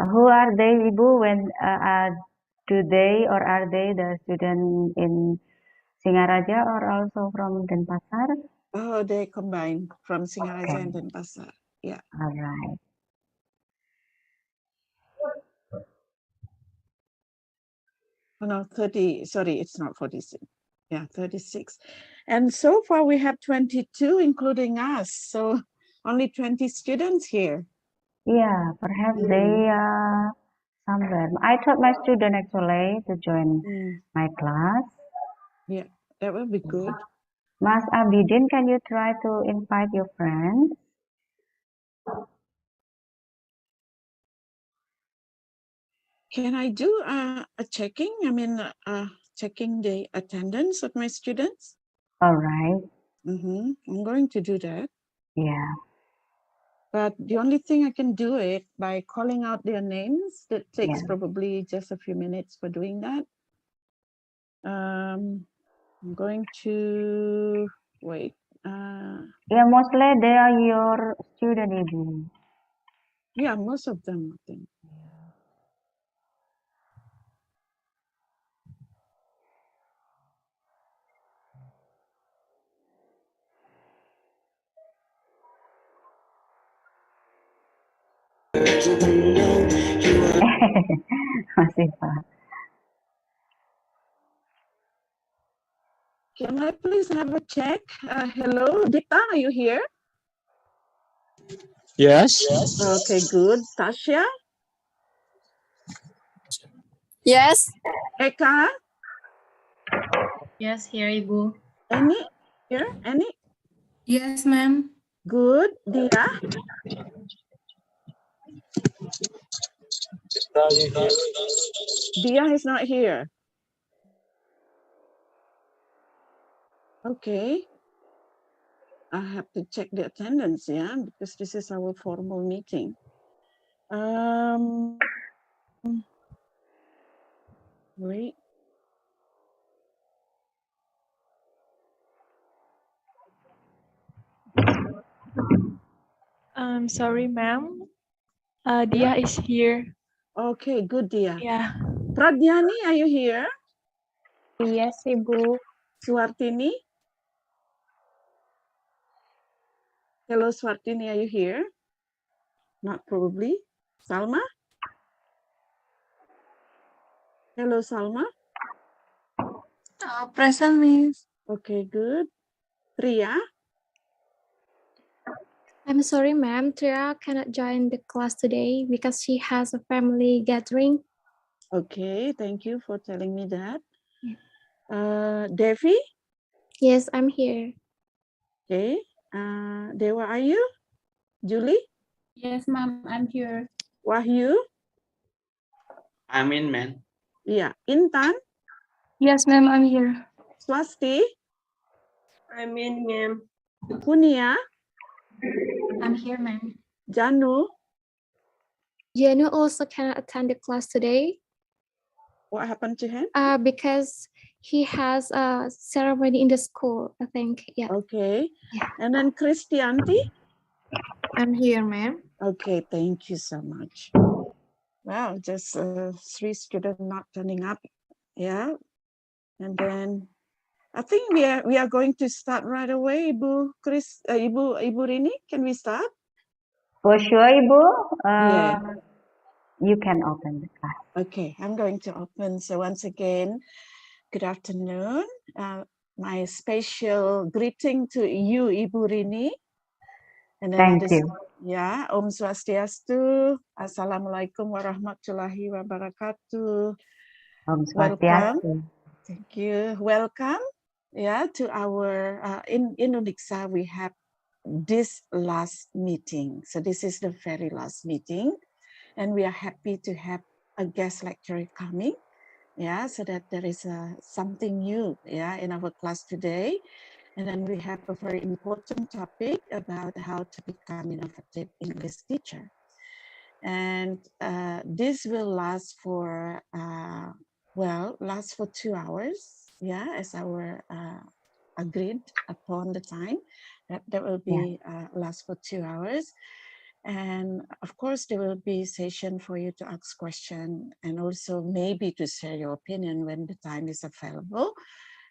Who are they, Ibu? When do they or are they the student in Singaraja or also from Denpasar? Oh, they combined from Singaraja Okay. and Denpasar. Yeah. All right. Oh, no, 30. Sorry, it's not 46. Yeah, 36. And so far we have 22, including us. So only 20 students here. Yeah, perhaps they are somewhere. I told my student actually to join my class. Yeah, that will be good. Mas Abidin, can you try to invite your friends? Can I do a checking? I mean, checking the attendance of my students? All right. I'm going to do that. Yeah. But the only thing I can do it by calling out their names. That takes Yeah. probably just a few minutes for doing that. I'm going to wait. Yeah, mostly they are your student, Ibu. Yeah, most of them, I think. Masih Pak. Can I please have a check? Hello, Dita, are you here? Yes. Okay, good. Tasha? Yes. Eka? Yes, here, Ibu. Any? Here? Any? Yes, ma'am. Good. Dia? Dia is not here. Okay. I have to check the attendance, yeah, because this is our formal meeting. Wait. I'm sorry, ma'am. Dia is here. Okay, good, Dia. Yeah. Pradhyani, are you here? Yes, Ibu. Swartini? Hello, Swartini, are you here? Not probably. Salma? Hello, Salma. Present, miss. Okay, good. Priya? I'm sorry, ma'am. Tria cannot join the class today because she has a family gathering. Okay, thank you for telling me that. Devi? Yes, I'm here. Okay. Dewa, are you? Julie? Yes, ma'am, I'm here. Wahyu? I'm in, man. Yeah. Intan? Yes, ma'am, I'm here. Swasti? I'm in, ma'am. Punia? I'm here, ma'am. Janu? Janu also cannot attend the class today What happened to him? because he has a ceremony in the school, I think. Yeah. Okay. Yeah. And then Christianti? I'm here, ma'am. Okay, thank you so much. Wow, just 3 students not turning up. Yeah. And then I think we are going to start right away, Ibu Rini. Can we start? For sure, Ibu. Yeah. You can open the class. Okay, I'm going to open. So once again, good afternoon. My special greeting to you, Ibu Rini. And then Thank you. Yeah, Om Swastiastu. Assalamualaikum warahmatullahi wabarakatuh. Om Welcome. Swastiastu. Thank you. Welcome. Yeah, to our in Indonesia we have this last meeting. So this is the very last meeting, and we are happy to have a guest lecturer coming. Yeah, so that there is something new. Yeah, in our class today. And then we have a very important topic about how to become innovative English teacher. And this will last for, last for 2 hours. Yeah, as our agreed upon the time that will be last for 2 hours. And of course, there will be session for you to ask questions and also maybe to share your opinion when the time is available.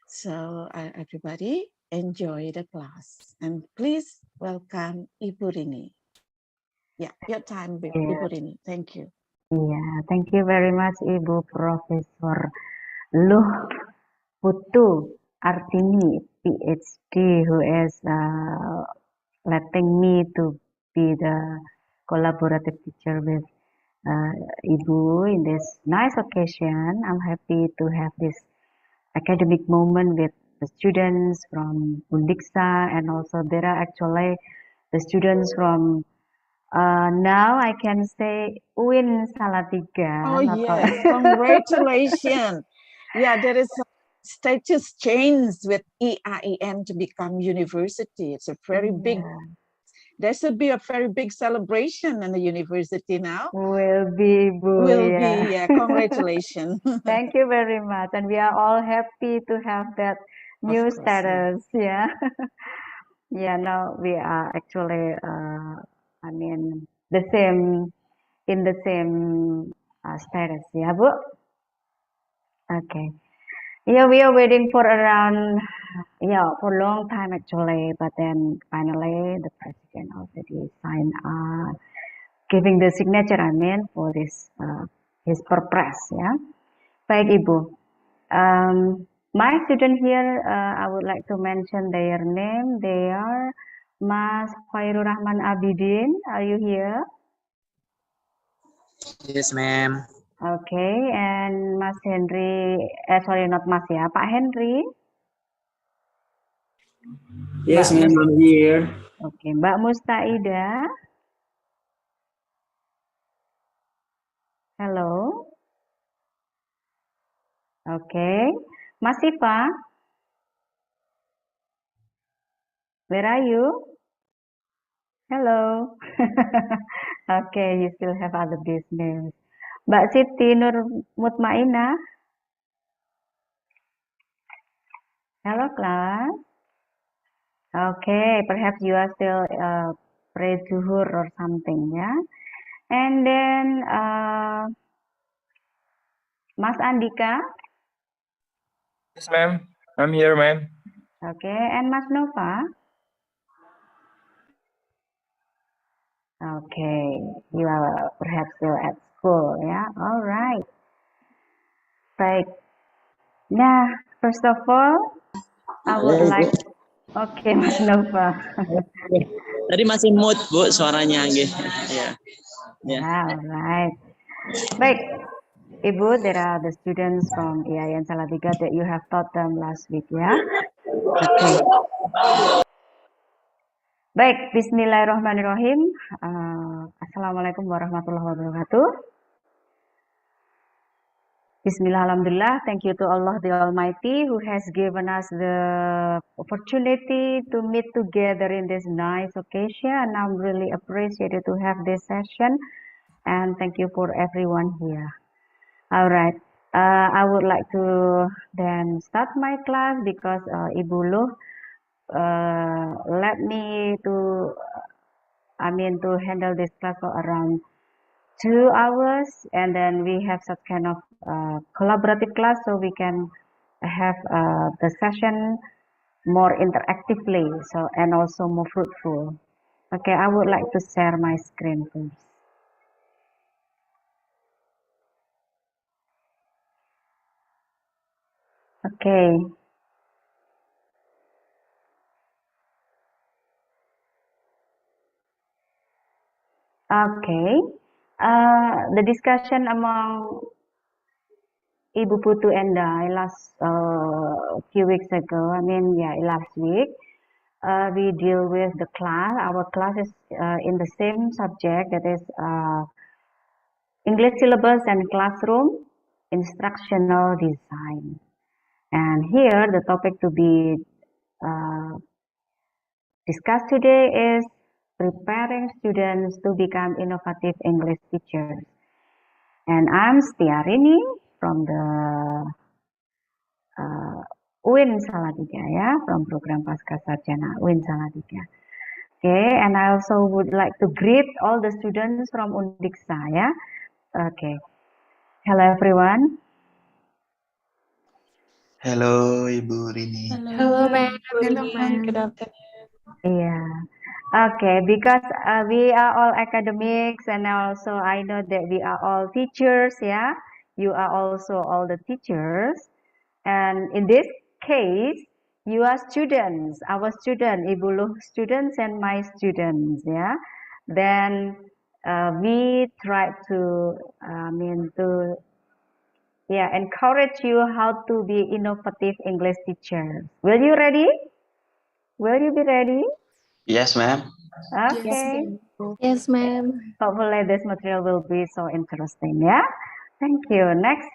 So everybody enjoy the class. And please welcome Ibu Rini. Yeah, your time, Ibu Rini. Thank you. Yeah, thank you very much, Ibu Profesor Luh Putu Artini, PhD, who is letting me to be the collaborative teacher with Ibu in this nice occasion. I'm happy to have this academic moment with the students from Undiksa, and also there are actually the students from now I can say UIN Salatiga. Oh yes, congratulations. Yeah, there is a status change with EIN to become university. It's a very big, there should be a very big celebration in the university now. Will be, yeah, congratulations. Thank you very much. And we are all happy to have that new status. Yeah. Yeah, now we are actually, I mean, the same, in the same status. Yeah, Bu? Okay. Yeah, we are waiting for around, yeah, for a long time actually, but then finally the president already signed, giving the signature, I mean, for this, his purpose, yeah. Baik, Ibu. My student here, I would like to mention their name. They are Mas Khairul Rahman Abidin. Are you here? Yes, ma'am. Okay, and Mas Henry, sorry, not Mas ya, Pak Henry. Yes, ma'am, I'm here. Okay, Mbak Mustaida. Hello. Okay, Mas Siva. Where are you? Hello. Okay, you still have other business. Mbak Siti Nur Mutmainah. Hello, class. Okay, perhaps you are still pray zuhur or something, yeah. And then Mas Andika. Yes, ma'am. I'm here, ma'am. Okay, and Mas Nova. Okay, you are perhaps still at school, yeah. All right. Baik. Nah, first of all, I would like. Oke, Mas Nova. Tadi masih mood, Bu, suaranya gitu. Ya. Yeah, alright. Baik, Ibu, there are the students from IAIN Salatiga that you have taught them last week, ya. Okay. Baik, Bismillahirrahmanirrahim. Assalamualaikum warahmatullahi wabarakatuh. Bismillah, alhamdulillah. Thank you to Allah the Almighty who has given us the opportunity to meet together in this nice occasion. And I'm really appreciated to have this session. And thank you for everyone here. All right. I would like to then start my class because Ibu Luh let me to, to handle this class for around 2 hours, and then we have such kind of collaborative class, so we can have the session more interactively, so and also more fruitful. Okay, I would like to share my screen first. Okay. Okay. The discussion among Ibu Putu and I last few weeks ago, last week, we deal with the class. Our class is in the same subject, that is English syllabus and classroom instructional design. And here the topic to be discussed today is preparing students to become innovative English teachers. And I'm Stiarini from the UIN Salatiga, ya, from program Pasca Sarjana UIN Salatiga. Okay, and I also would like to greet all the students from Undiksa, yeah. Okay. Hello everyone. Hello, Ibu Rini. Hello, ma'am. Hello, Good ma'am. afternoon. Yeah. Okay, because we are all academics, and also I know that we are all teachers, yeah. You are also all the teachers. And in this case, you are students, our student, Ibu Luh students and my students, yeah. Then we try to, encourage you how to be innovative English teachers. Will you ready? Will you be ready? Yes, ma'am. Okay. Yes, ma'am. Hopefully this material will be so interesting, yeah. Thank you. Next,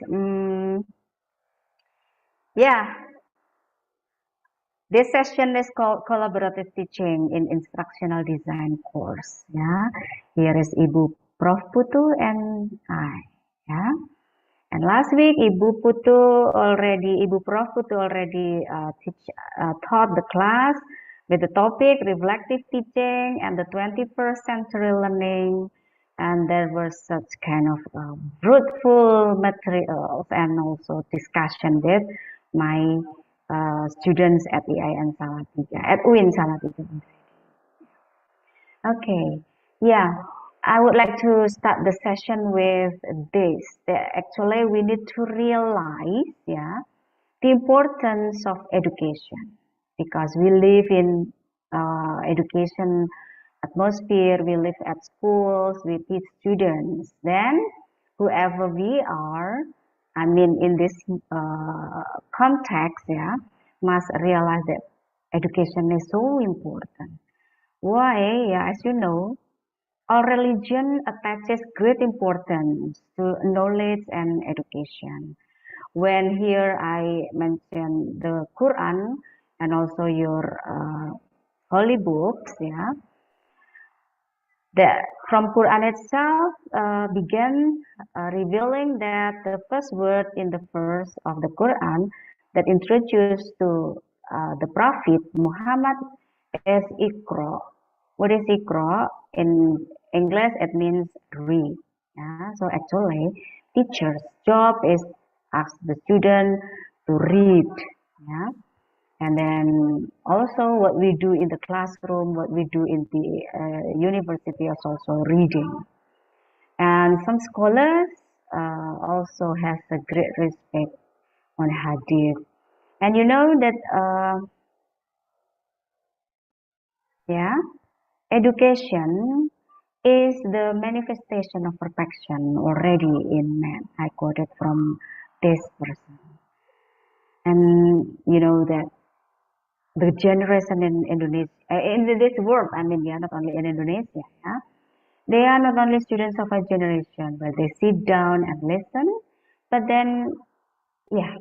yeah. This session is called Collaborative Teaching in Instructional Design course. Yeah, here is Ibu Prof Putu and I. Yeah, and last week Ibu Prof Putu already taught the class with the topic reflective teaching and the 21st century learning. And there were such kind of fruitful materials and also discussion with my students at EIN Salatiga, at UIN Salatiga. Okay, yeah, I would like to start the session with this. That actually we need to realize, yeah, the importance of education because we live in education atmosphere, we live at schools, we teach students. Then, whoever we are, I mean, in this context, yeah, must realize that education is so important. Why? Yeah, as you know, all religion attaches great importance to knowledge and education. When here I mention the Quran and also your holy books, yeah, that from Quran itself began revealing that the first word in the verse of the Quran that introduced to the Prophet Muhammad is Iqra. What is Iqra? In English, it means read. Yeah? So actually, teacher's job is ask the student to read. Yeah? And then also what we do in the classroom, what we do in the university is also reading. And some scholars also has a great respect on hadith. And you know that, education is the manifestation of perfection already in man. I quoted from this person. And you know that the generation in Indonesia, in this world, I mean, yeah, not only in Indonesia, yeah, they are not only students of a generation, but they sit down and listen, but then, yeah,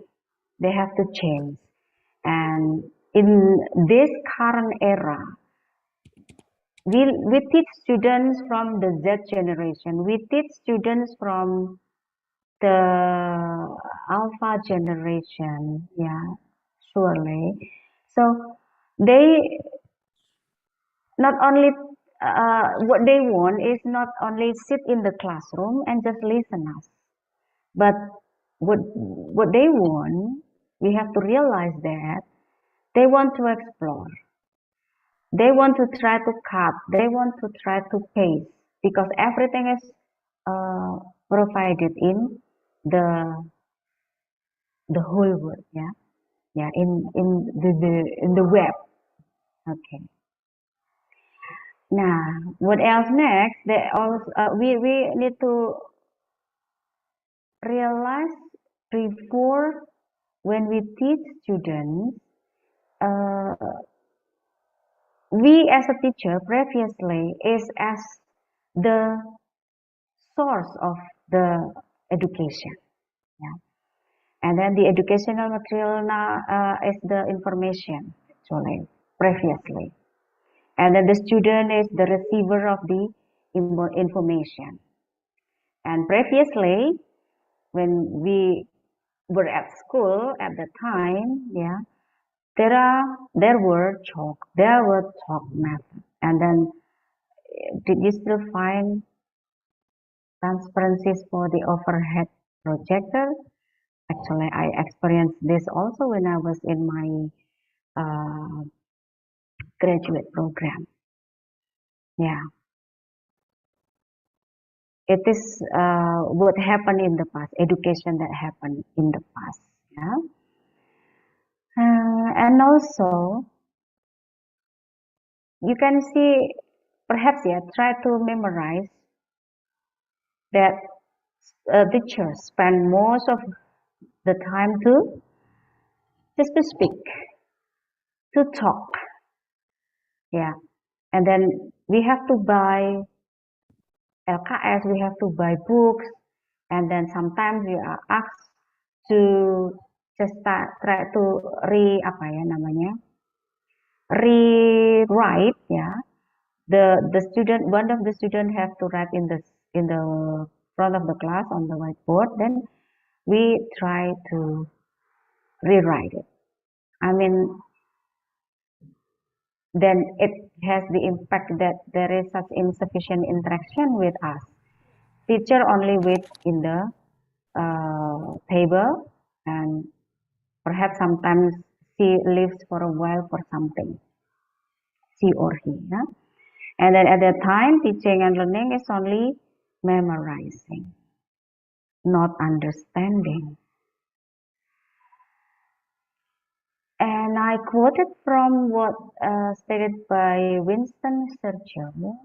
they have to change. And in this current era, we teach students from the Z generation, we teach students from the Alpha generation, yeah, surely. So they not only what they want is not only sit in the classroom and just listen us, but what they want, we have to realize that they want to explore, they want to try to cut, they want to try to paste because everything is provided in the whole world, yeah, in the web. Okay. Now, what else next? They also we need to realize before when we teach students, uh, we as a teacher previously is as the source of the education, yeah, and then the educational material now is the information actually previously, and then the student is the receiver of the information, and previously when we were at school at the time, yeah, there were chalk methods, And then, did you still find transparencies for the overhead projector? Actually, I experienced this also when I was in my graduate program. Yeah, it is what happened in the past, education that happened in the past. Yeah, and also you can see, perhaps, yeah, try to memorize that teachers spend most of the time to just to speak, to talk. Yeah, and then we have to buy LKS, we have to buy books, and then sometimes we are asked to just try to rewrite, yeah. The student, one of the student have to write in the front of the class on the whiteboard. Then we try to rewrite it. I mean, then it has the impact that there is such insufficient interaction with us. Teacher only wait in the table, and perhaps sometimes she leaves for a while for something, she or he. Yeah? And then at that time, teaching and learning is only memorizing, not understanding. And I quoted from what stated by Winston Churchill,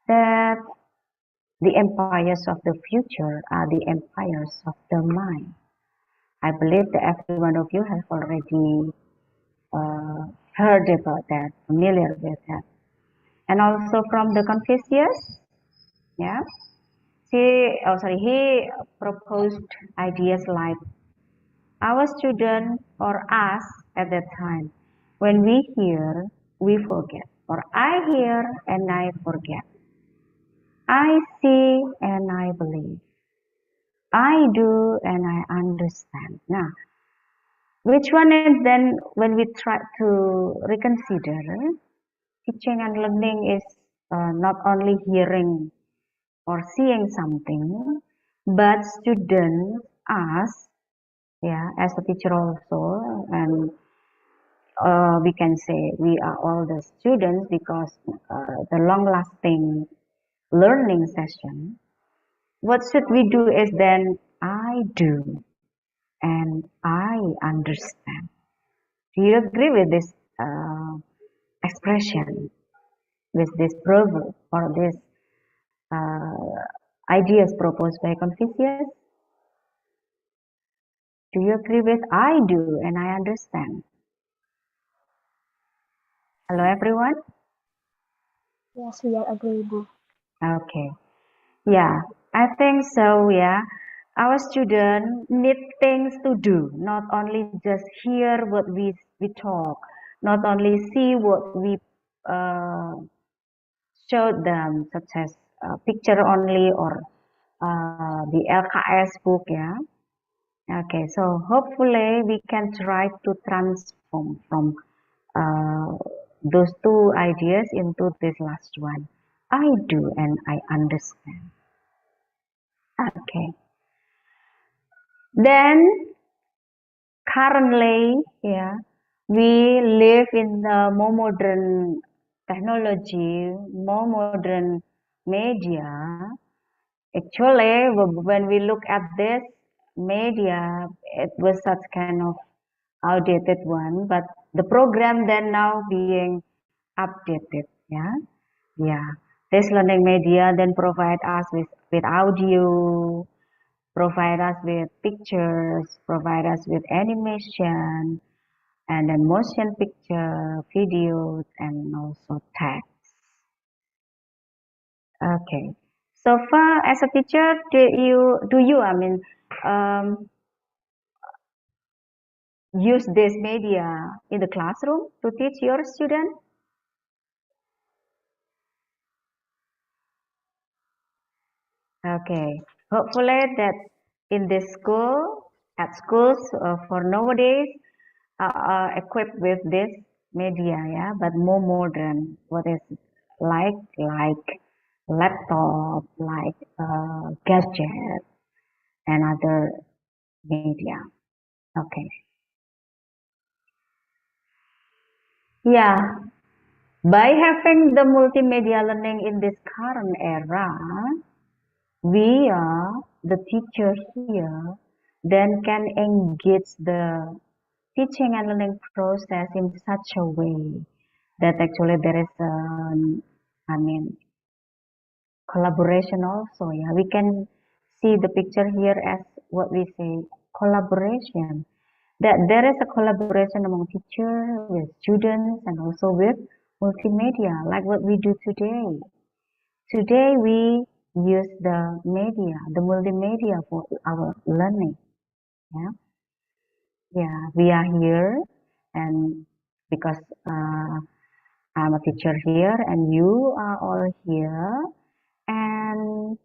that the empires of the future are the empires of the mind. I believe that every one of you have already heard about that, familiar with that. And also from the Confucius, yeah, he proposed ideas like our student or us at that time. When we hear, we forget. Or I hear and I forget. I see and I believe. I do and I understand. Now, which one is then when we try to reconsider, teaching and learning is not only hearing or seeing something, but students, us, yeah, as a teacher also, and we can say we are all the students because the long-lasting learning session. What should we do is then I do and I understand. Do you agree with this expression, with this proverb or this ideas proposed by Confucius? Do you agree with I do and I understand? Hello, everyone? Yes, we are agreeable. Okay. Yeah, I think so, yeah. Our students need things to do, not only just hear what we talk, not only see what we show them, such as picture only or the LKS book, yeah. Okay, so hopefully we can try to transform from those two ideas into this last one. I do and I understand. Okay. Then currently, yeah, we live in the more modern technology, more modern media. Actually, when we look at this media, it was such kind of outdated one, but the program then now being updated. Yeah, yeah. This learning media then provide us with audio, provide us with pictures, provide us with animation, and then motion picture, videos, and also text. Okay. So far, as a teacher, do you use this media in the classroom to teach your student? Okay. Hopefully that in this school, at schools for nowadays, equipped with this media, yeah, but more modern. What is like laptop, like gadget, and other media. Okay. Yeah. By having the multimedia learning in this current era, we are the teachers here then can engage the teaching and learning process in such a way that actually there is collaboration also. Yeah, we can see the picture here as what we say collaboration. That there is a collaboration among teachers with students and also with multimedia, like what we do today. Today we use the media, the multimedia for our learning. Yeah, we are here, and because I'm a teacher here, and you are all here, and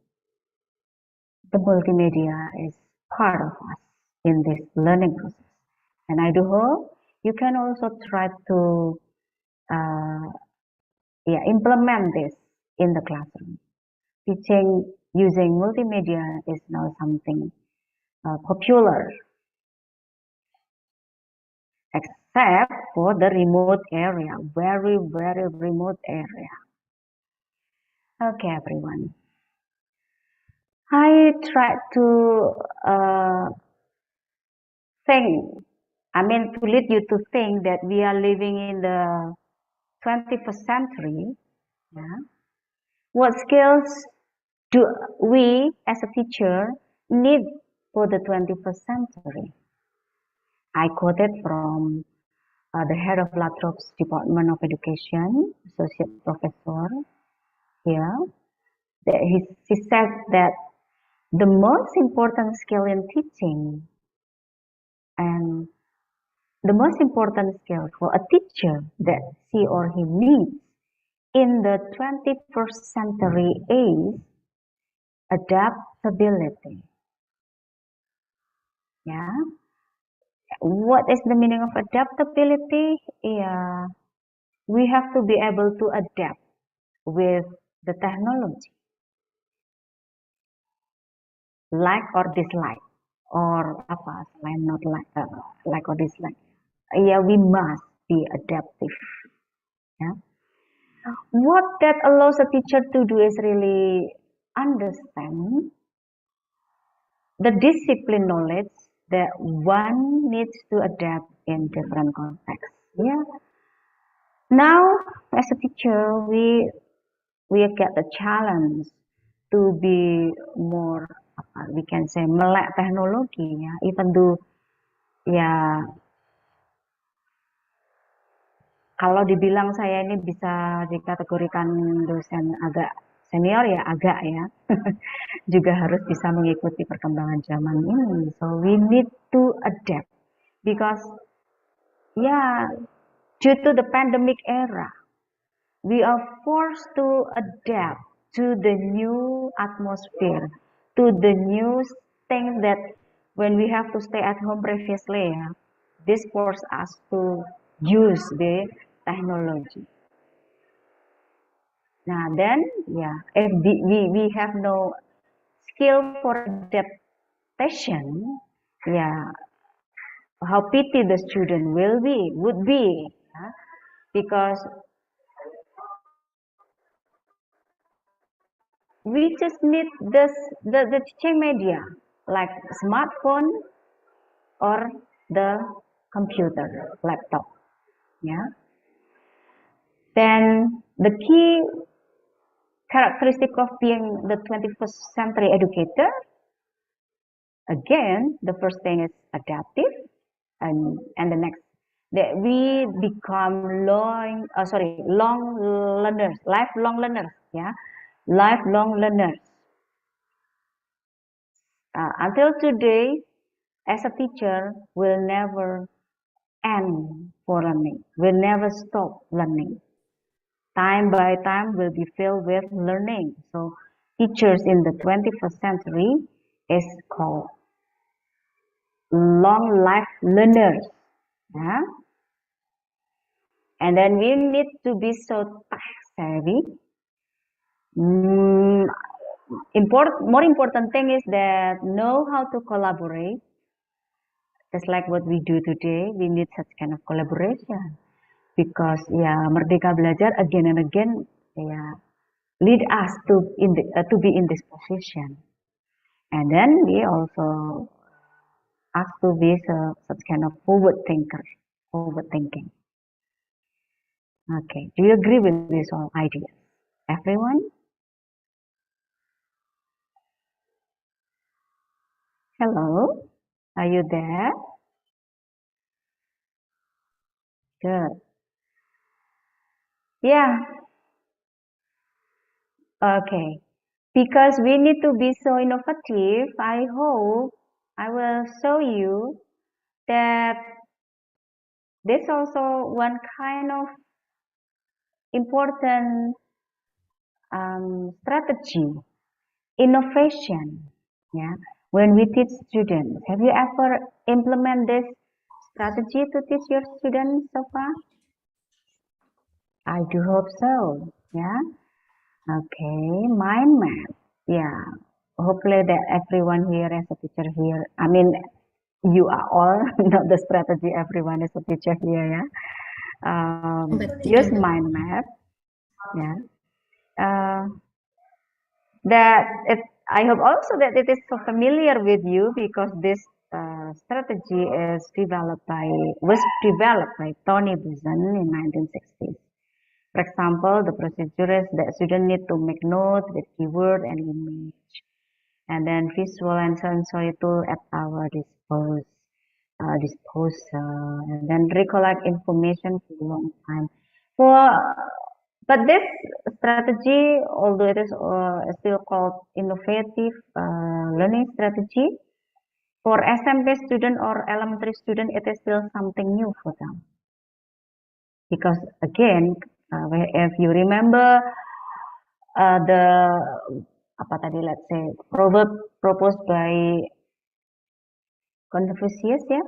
the multimedia is part of us in this learning process. And I do hope you can also try to implement this in the classroom. Teaching using multimedia is now something popular, except for the remote area, very, very remote area. Okay, everyone. I tried to to lead you to think that we are living in the 21st century. Yeah. What skills do we as a teacher need for the 21st century? I quoted from the head of Latrobe's Department of Education, Associate Professor here. He said that the most important skill in teaching and the most important skill for a teacher that she or he needs in the 21st century is adaptability. Yeah. What is the meaning of adaptability? Yeah. We have to be able to adapt with the technology, like or dislike, or apa, selain not like or dislike. Yeah, we must be adaptive. Yeah. What that allows a teacher to do is really understand the discipline knowledge that one needs to adapt in different contexts. Yeah. Now, as a teacher, we get the challenge to be more, we can say, melek teknologi. Ya. Even though, ya, kalau dibilang saya ini bisa dikategorikan dosen agak senior ya, agak ya. Juga harus bisa mengikuti perkembangan zaman ini. So we need to adapt because due to the pandemic era, we are forced to adapt to the new atmosphere, to the new things that when we have to stay at home previously, this forced us to use the technology. Now then, if we have no skill for adaptation, how pity the student would be, because we just need the teaching media like smartphone or the computer, laptop. Then the key characteristic of being the 21st century educator, again, the first thing is adaptive, and the next that we become lifelong learners. Lifelong learners. Until today, as a teacher, will never end for learning. Will never stop learning. Time by time will be filled with learning. So teachers in the 21st century is called long life learners. And then we need to be so tech savvy Mm, more important thing is that know how to collaborate. Just like what we do today, we need such kind of collaboration because Merdeka Belajar again and again lead us to be in this position, and then we also ask to be such kind of forward thinking. Okay, do you agree with these all ideas, everyone? Hello, are you there? Good. Yeah. Okay. Because we need to be so innovative, I hope I will show you that there's also one kind of important strategy, innovation. Yeah. When we teach students, have you ever implemented this strategy to teach your students so far? I do hope so. Yeah. Okay. Mind map. Yeah. Hopefully that everyone here as a teacher here, I mean, you are all not the strategy, everyone is a teacher here, yeah. Use mind map, yeah. That it, I hope also that it is so familiar with you because this strategy was developed by Tony Buzan in 1960s. For example, the procedure is that students need to make notes with keyword and image, and then visual and sensory tool at our disposal, and then recollect information for a long time. But this strategy, although it is still called innovative learning strategy, for SMP student or elementary student, it is still something new for them. Because again, if you remember the let's say proverb proposed by Confucius, yeah,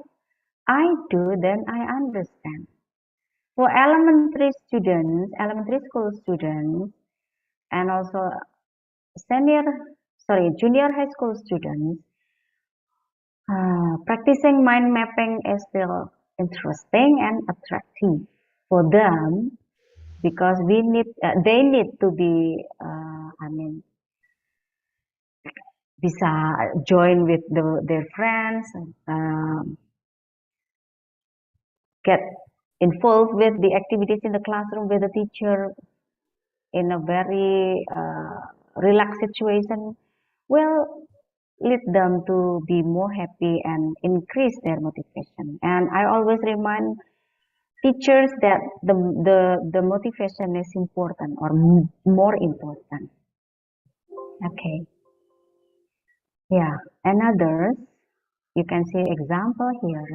I do, then I understand. For elementary school students, and also junior high school students, practicing mind mapping is still interesting and attractive for them because they need to be, bisa join with their friends, get involved with the activities in the classroom with the teacher in a very relaxed situation will lead them to be more happy and increase their motivation. And I always remind teachers that the motivation is important or more important. Okay. Yeah. And others, you can see example here.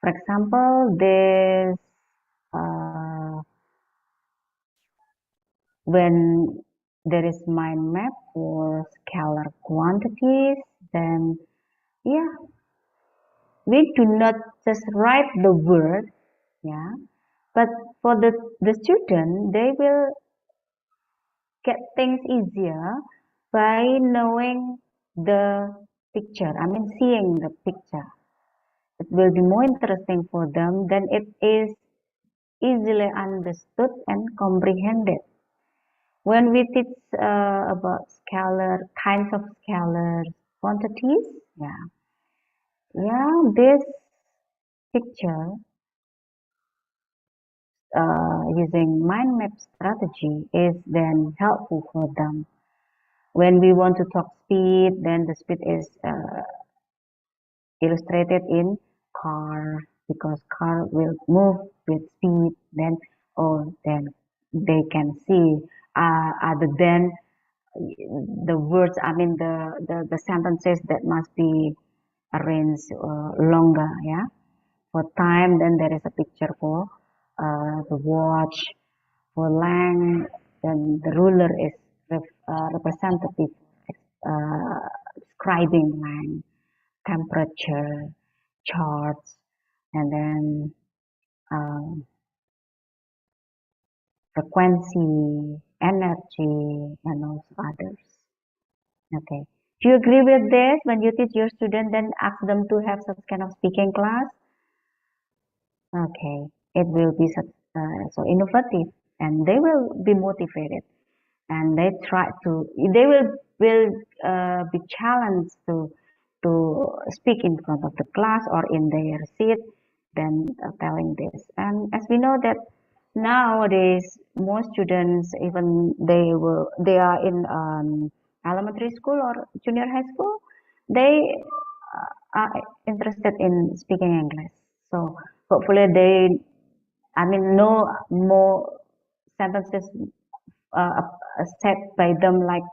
For example, this when there is mind map for scalar quantities, then yeah, we do not just write the word, yeah, but for the student, they will get things easier by knowing the picture. I mean, seeing the picture. It will be more interesting for them than it is easily understood and comprehended. When we teach about kinds of scalar quantities, this picture using mind map strategy is then helpful for them. When we want to talk speed, then the speed is illustrated in car because car will move with speed. Then they can see other than the words. I mean the sentences that must be arranged longer. Yeah, for time. Then there is a picture for the watch. For length, then the ruler is representative, describing length, temperature, charts, and then frequency, energy, and also others. Okay. Do you agree with this? When you teach your student, then ask them to have such kind of speaking class? Okay. It will be so innovative, and they will be motivated, and they will be challenged to speak in front of the class or in their seat, then telling this. And as we know that nowadays most students, even they are in elementary school or junior high school, they are interested in speaking English. So hopefully know more sentences said by them, like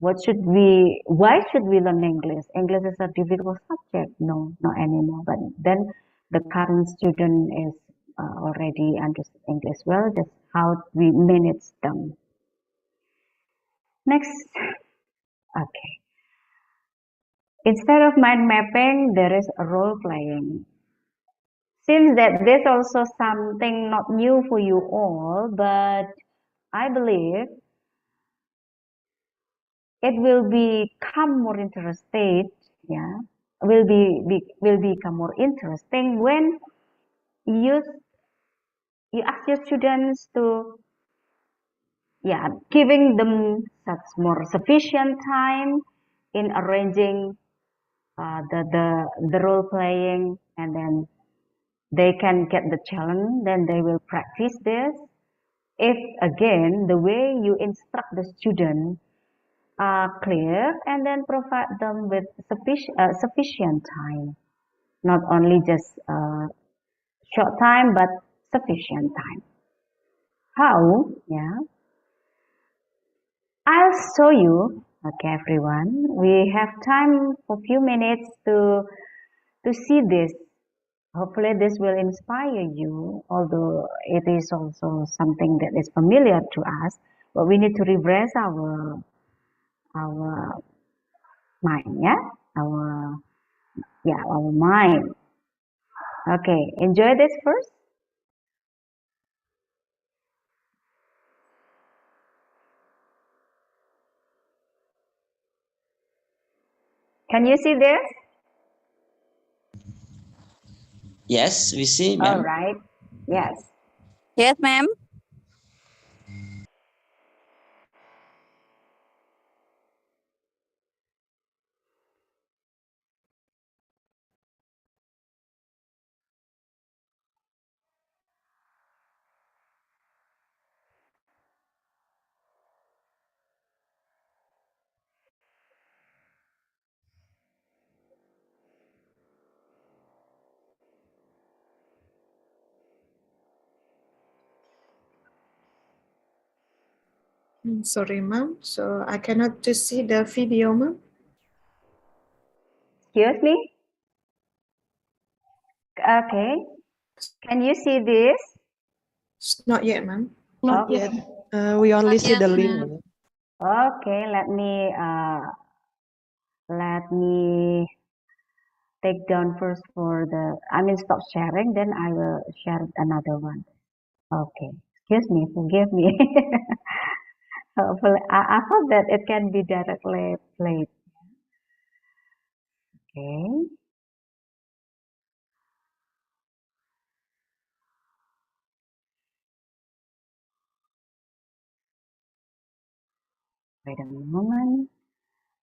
why should we learn English? English is a difficult subject. No, not anymore. But then the current student is already understood English well, just how we manage them. Next. Okay. Instead of mind mapping, there is role playing. Seems that there's also something not new for you all, but I believe it will become more interesting, yeah, will become more interesting when you ask your students to, yeah, giving them such more sufficient time in arranging the role playing, and then they can get the challenge, then they will practice this. If again the way you instruct the student are clear, and then provide them with sufficient time, not only just short time but sufficient time. How? Yeah, I'll show you. Okay, everyone, we have time for a few minutes to see this. Hopefully this will inspire you, although it is also something that is familiar to us, but we need to refresh our mind, yeah, our mind. Okay, enjoy this first. Can you see this? Yes, we see, All ma'am. right. Yes. Yes, ma'am. Sorry, ma'am. So I cannot to see the video, ma'am. Excuse me? Okay. Can you see this? Not yet, ma'am. Not Okay. yet. We only Not see yet, the ma'am. link. Okay, let me take down first for stop sharing, then I will share another one. Okay. Excuse me, forgive me. Hopefully, I hope that it can be directly played. Okay. Wait a moment.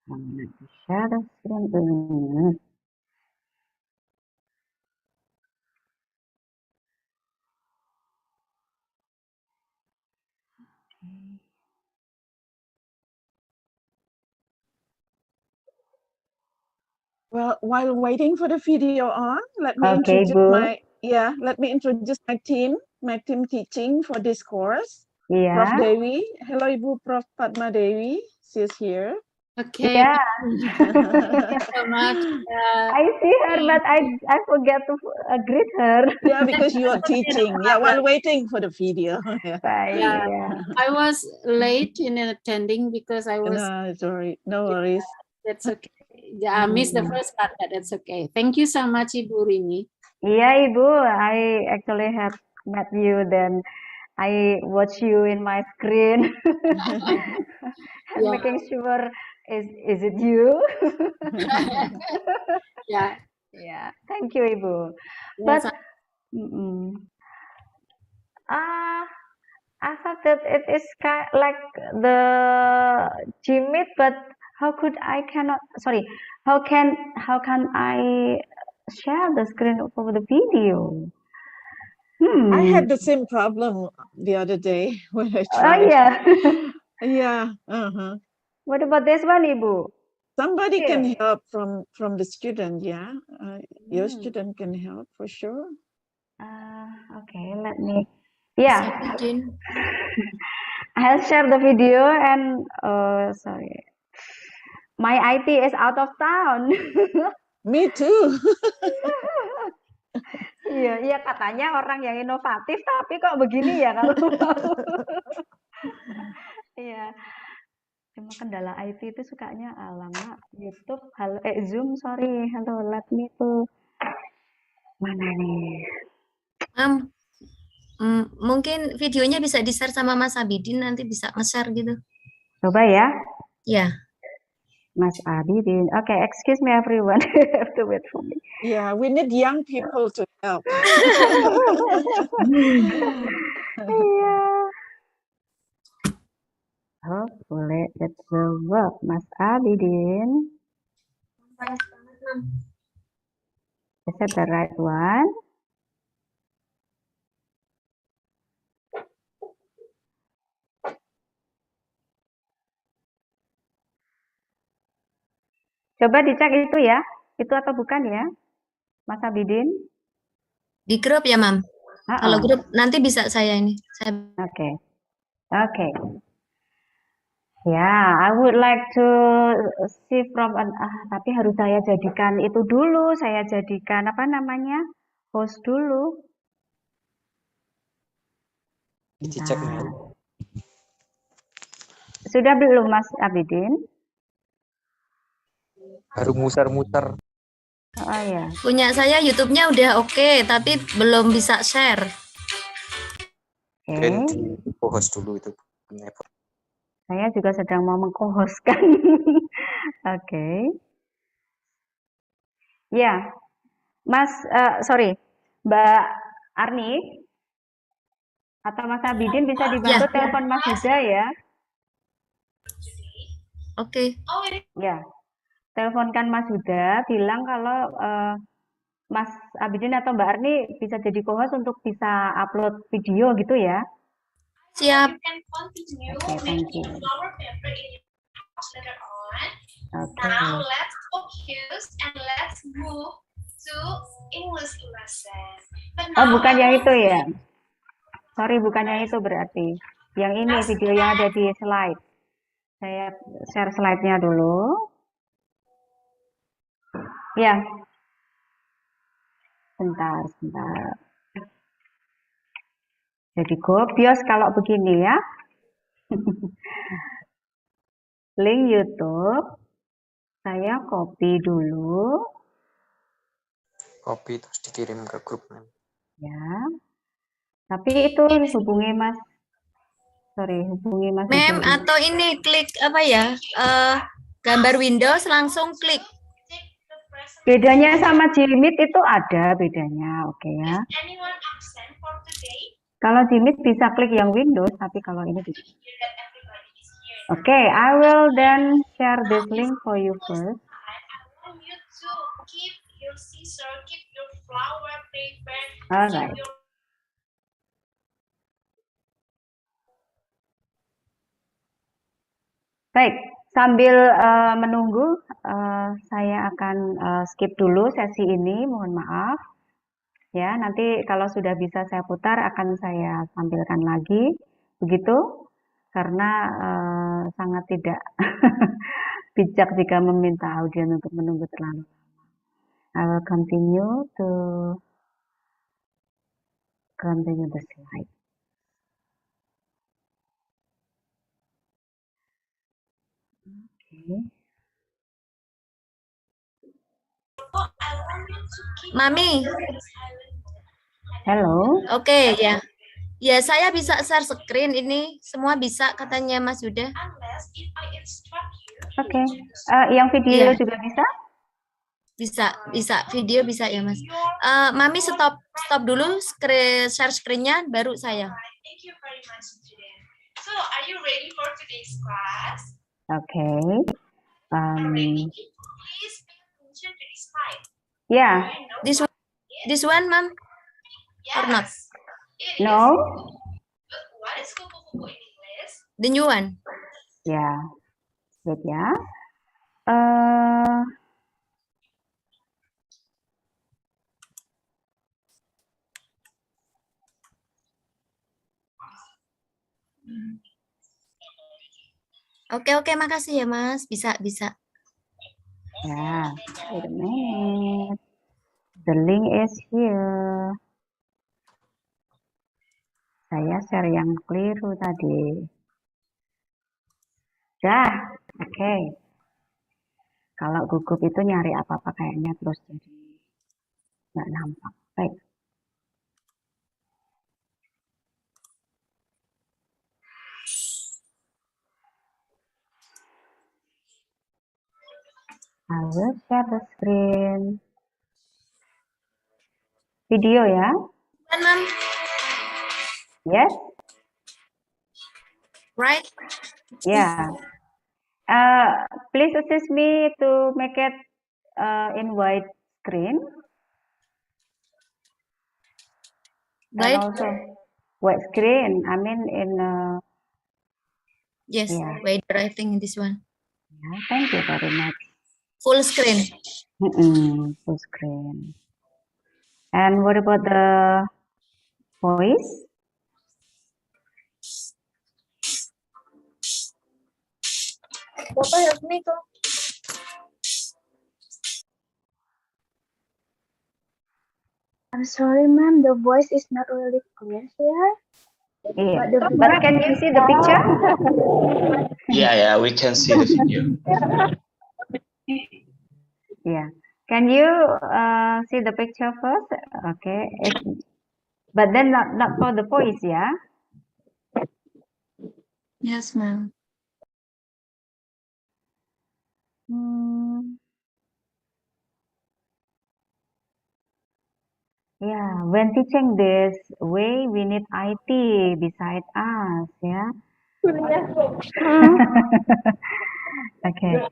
I'm going to share the screen. Well, while waiting for the video on, let me Okay, introduce Bu. let me introduce my team teaching for this course. Yeah. Prof Dewi. Hello, Ibu Prof Padma Dewi. She's here. Okay. Yeah. Thank you so much. I see her, but I forget to greet her. Yeah, because you are teaching. Yeah, while waiting for the video. Yeah. I was late in attending because I was. No, sorry. No worries. That's okay. Yeah, I missed the first part, but that's okay. Thank you so much, Ibu Rini. Yeah, Ibu. I actually have met you then I watch you in my screen and Yeah. making sure is it you? Yeah. Yeah, thank you, Ibu. Yes, But I thought that it is kind like the Gmeet, but how could I cannot? Sorry, how can I share the screen over the video? I had the same problem the other day when I tried. Oh yeah. Yeah. What about this one, Ibu? Somebody Here. can help from the student. Yeah, your student can help for sure. Okay, let me. Yeah. I'll share the video and sorry. My IT is out of town. Me too. Iya, iya katanya orang yang inovatif, tapi kok begini ya kalau mau. Iya. Cuma kendala IT itu sukanya lama. YouTube, halo, Zoom, sorry, halo, let me tuh. Mana nih? Mungkin videonya bisa di-share sama Mas Abidin, nanti bisa nge-share gitu. Coba ya. Ya. Mas Abidin. Okay, excuse me everyone. You have to wait for me. Yeah, we need young people to help. Iya. Hopefully it will work, Mas Abidin. Is that the right one? Coba dicek itu ya, itu atau bukan ya, Mas Abidin? Di grup ya, Mam? Kalau grup nanti bisa saya ini. Oke. Ya, I would like to see from tapi harus saya jadikan itu dulu, saya jadikan apa namanya, host dulu. Dicek nih. Sudah belum, Mas Abidin? Baru muter-muter. Oh ya. Punya saya YouTube-nya udah oke, tapi belum bisa share. Keren di host dulu itu. Saya juga sedang mau meng-hostkan. Oke. Ya, Mas, sorry, Mbak Arni atau Mas Abidin bisa dibantu telepon Mas Yuda ya. Oke. Ya, teleponkan Mas Yuda, bilang kalau Mas Abidin atau Mbak Arni bisa jadi co-host untuk bisa upload video gitu ya. Siap. Oke, thank you. Okay. Now let's focus and let's move to English lesson. Oh, bukan yang itu ya? Sorry, bukan yang itu berarti. Yang ini video yang ada di slide. Saya share slide-nya dulu. Ya. Bentar. Jadi gobios kalau begini ya. Link YouTube. Saya copy dulu. Copy terus dikirim ke grup. Ya. Tapi itu hubungi Mas. Hubungi Mas. Mem, atau ini klik apa ya? Gambar Windows langsung klik. Bedanya sama Gmeet itu ada bedanya, oke ya. Kalau Gmeet bisa klik yang Windows, tapi kalau ini tidak. Oke, I will then share this link for you first. Alright. Baik, sambil menunggu, saya akan skip dulu sesi ini, mohon maaf. Ya, nanti kalau sudah bisa saya putar akan saya tampilkan lagi, begitu? Karena sangat tidak bijak jika meminta audiens untuk menunggu terlalu lama. I will continue the slide. Okay. Mami. Hello. Oke, ya. Ya, saya bisa share screen ini. Semua bisa katanya Mas Yuda. Oke. Yang video Iya. juga bisa? Bisa. Video bisa ya, Mas. Mami stop dulu share screen-nya, baru saya. Thank you very much, student. So, are you ready for today's class? Okay. Ready? Please pay attention to this slide. Yeah. This one, Ma'am? Yes. Or not? No. But what is kupu-kupu in English? The new one. Yeah. Wait ya. Oke, makasih ya, Mas. Bisa. Yeah. Wait a minute. The link is here. Saya share yang keliru tadi. Dah, oke. Kalau gugup itu nyari apa-apa kayaknya terus jadi nggak nampak. Baik. I will share the screen. Video ya? Kan, Ma'am? Yes? Right? Yeah. Please assist me to make it in white screen. White? And also white screen. I mean in Yes, yeah. wider, I think, in this one. Yeah, thank you very much. Full screen. Full screen. And what about the voice? Papa, help me, go. I'm sorry, ma'am. The voice is not really clear here. Yeah. But can you see the picture? Yeah, we can see the video. Yeah. Can you see the picture first? Okay. But then not for the voice, yeah? Yes, ma'am. Yeah, when teaching this way, we need IT beside us, yeah? Okay.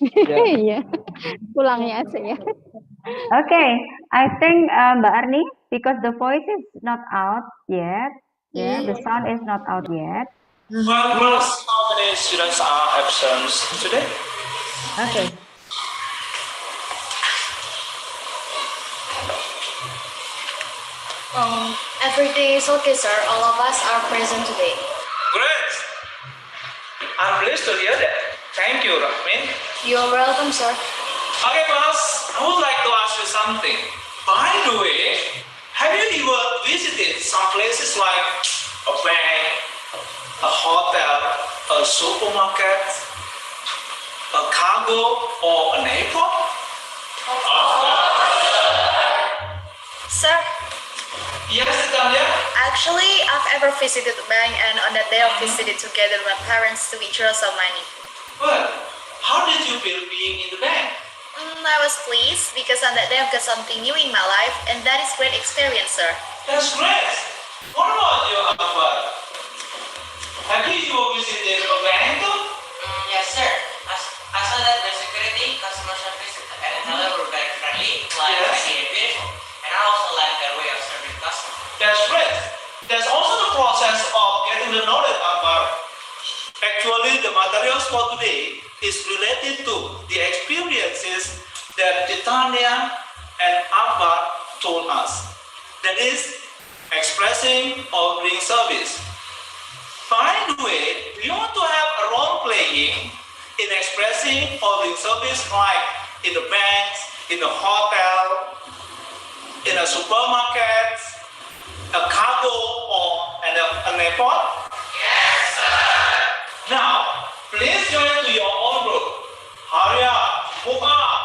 Iya, pulangnya aja ya. Okay, I think Mbak Arni, because the voice is not out yet, yeah, the sound is not out yet. Well, class, how many students are absent today? Okay. Everything is okay, sir. All of us are present today. Great. I'm pleased to hear that. Thank you, Rahmin. You're welcome, sir. Okay, class, I would like to ask you something. By the way, have you ever visited some places like a bank, a hotel, a supermarket, a cargo, or an airport? Sir, Yes, Italia. actually, I've ever visited a bank, and on that day, I visited together with my parents to withdraw some money. Well, how did you feel being in the bank? I was pleased because on that day, I've got something new in my life, and that is great experience, sir. That's great. What about you, Akbar? Have you ever visited a bank too? Yes, sir. I saw that the security, customer service, and teller were very friendly, like behavior, and I also like their way of serving customers. That's great. There's also the process of getting the knowledge, Akbar. Actually, the materials for today is related to the experiences that Titania and Akbar told us. That is, expressing or being service. By the way, we want to have a role playing in expressing or being service, like in the banks, in the hotel, in a supermarket, a cargo, or an airport. Yes, sir. Now, please join to your own group. Hurry up, move up.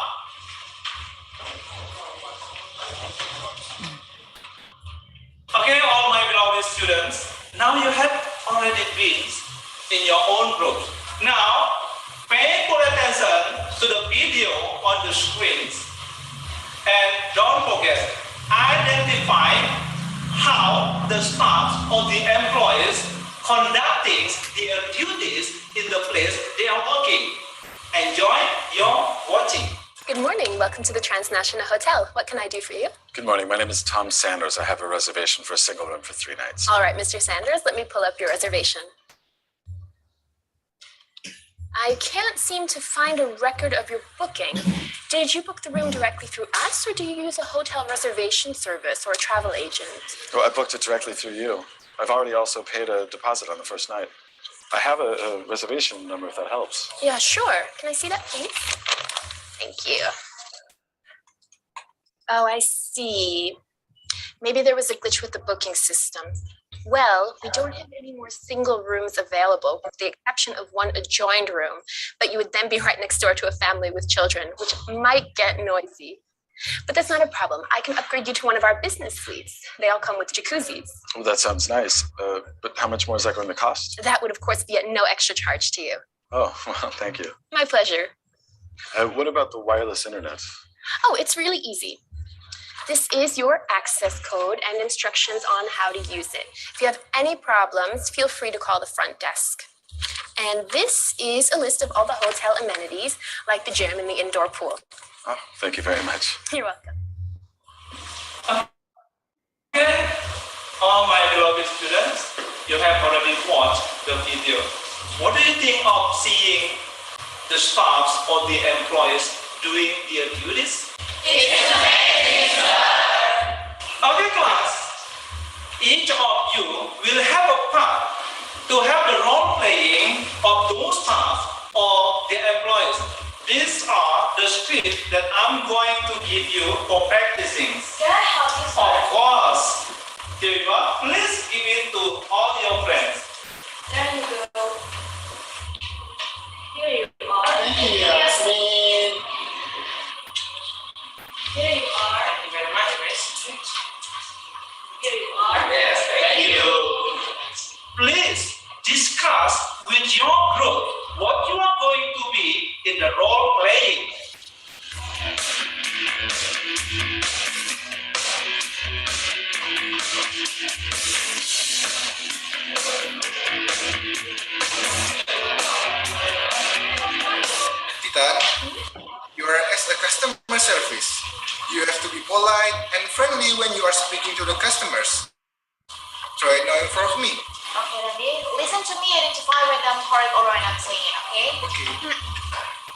Okay, all my beloved students, now you have already been in your own group. Now, pay full attention to the video on the screens. And don't forget, identify how the staff or the employees conducting their duties in the place they are working. Enjoy your watching. Good morning. Welcome to the Transnational Hotel. What can I do for you? Good morning. My name is Tom Sanders. I have a reservation for a single room for 3 nights. All right, Mr. Sanders, let me pull up your reservation. I can't seem to find a record of your booking. Did you book the room directly through us, or do you use a hotel reservation service or a travel agent? Oh, I booked it directly through you. I've already also paid a deposit on the first night. I have a reservation number if that helps. Yeah, sure. Can I see that, please? Thank you. Oh, I see. Maybe there was a glitch with the booking system. Well, we don't have any more single rooms available, with the exception of one adjoined room, but you would then be right next door to a family with children, which might get noisy. But that's not a problem. I can upgrade you to one of our business suites. They all come with jacuzzis. Well, that sounds nice. But how much more is that going to cost? That would, of course, be at no extra charge to you. Oh, well, thank you. My pleasure. What about the wireless internet? Oh, it's really easy. This is your access code and instructions on how to use it. If you have any problems, feel free to call the front desk. And this is a list of all the hotel amenities, like the gym and the indoor pool. Oh, thank you very much. You're welcome. Okay, all my beloved students, you have already watched the video. What do you think of seeing the staffs or the employees doing their duties? It's amazing, sir. Okay, class. Each of you will have a part to have the role playing of those staff or the employees. These are the scripts that I'm going to give you for practicing. Can I help you, sir? Of course. Here you are. Please give it to all your friends. There you go. Here you are. Thank you, Yasmin. Here you are. Thank you very much, Miss. Here you are. Yes, thank you. Please discuss with your group what you are going to be in the role playing. Titan, you are as a customer service. You have to be polite and friendly when you are speaking to the customers. Try it now in front of me. Okay, Randy. Listen to me, identify whether I'm correct or I'm not saying it, okay? Okay.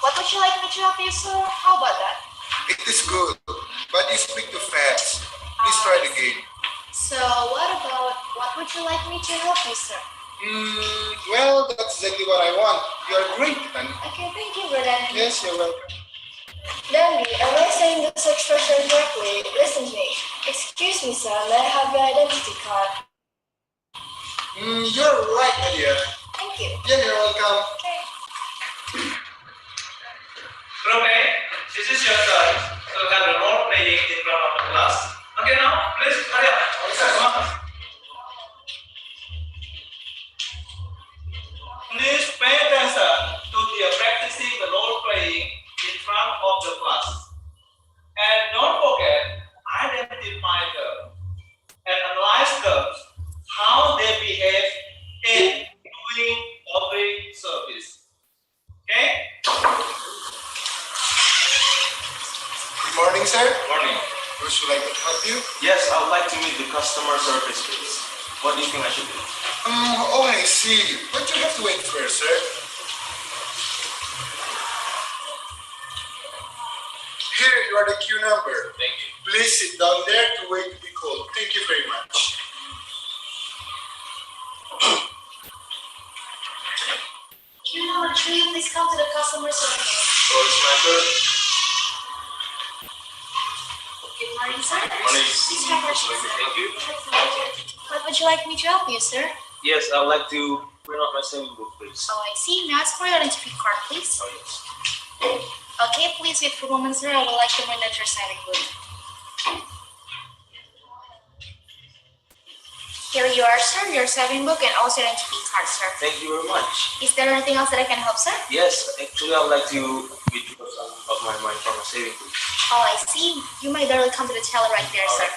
What would you like me to help you, sir? How about that? It is good, but you speak too fast. Please try it again. So, what about, what would you like me to help you, sir? Well, that's exactly what I want. You are great, Titan. Okay, thank you, brother. Yes, you're welcome. Dandy, am I saying this expression correctly? Listen to me. Excuse me, sir. May I have your identity card? You're right, my dear. Thank you. Yeah, you're welcome. Okay. Group A, this is your turn to have the role playing in front of the class. Okay, now please hurry up. Come on. Please pay attention to the practicing the role playing in front of the class. And don't forget, identify them and analyze them, how they behave in doing public service. Okay? Good morning, sir. Morning. Would you like to help you? Yes, I would like to meet the customer service, please. What do you think I should do? Oh, I see. But you have to wait first, sir. Here, you are the queue number. Thank you. Please sit down there to wait to be called. Thank you very much. Queue number 3, please come to the customer service. Oh, it's my turn. Good morning, sir. Morning. Please have your seat, sir. Thank you. What would you like me to help you, sir? Yes, I would like to print out my saving book, please. Oh, I see. May I ask for your identity card, please? Oh, yes. Okay, please wait for a moment, sir. I would like to bring that your saving book. Here you are, sir, your saving book and also your identity card, sir. Thank you very much. Is there anything else that I can help, sir? Yes, actually, I would like to withdraw some of my money from my saving book. Oh, I see. You may directly come to the teller right there, sir.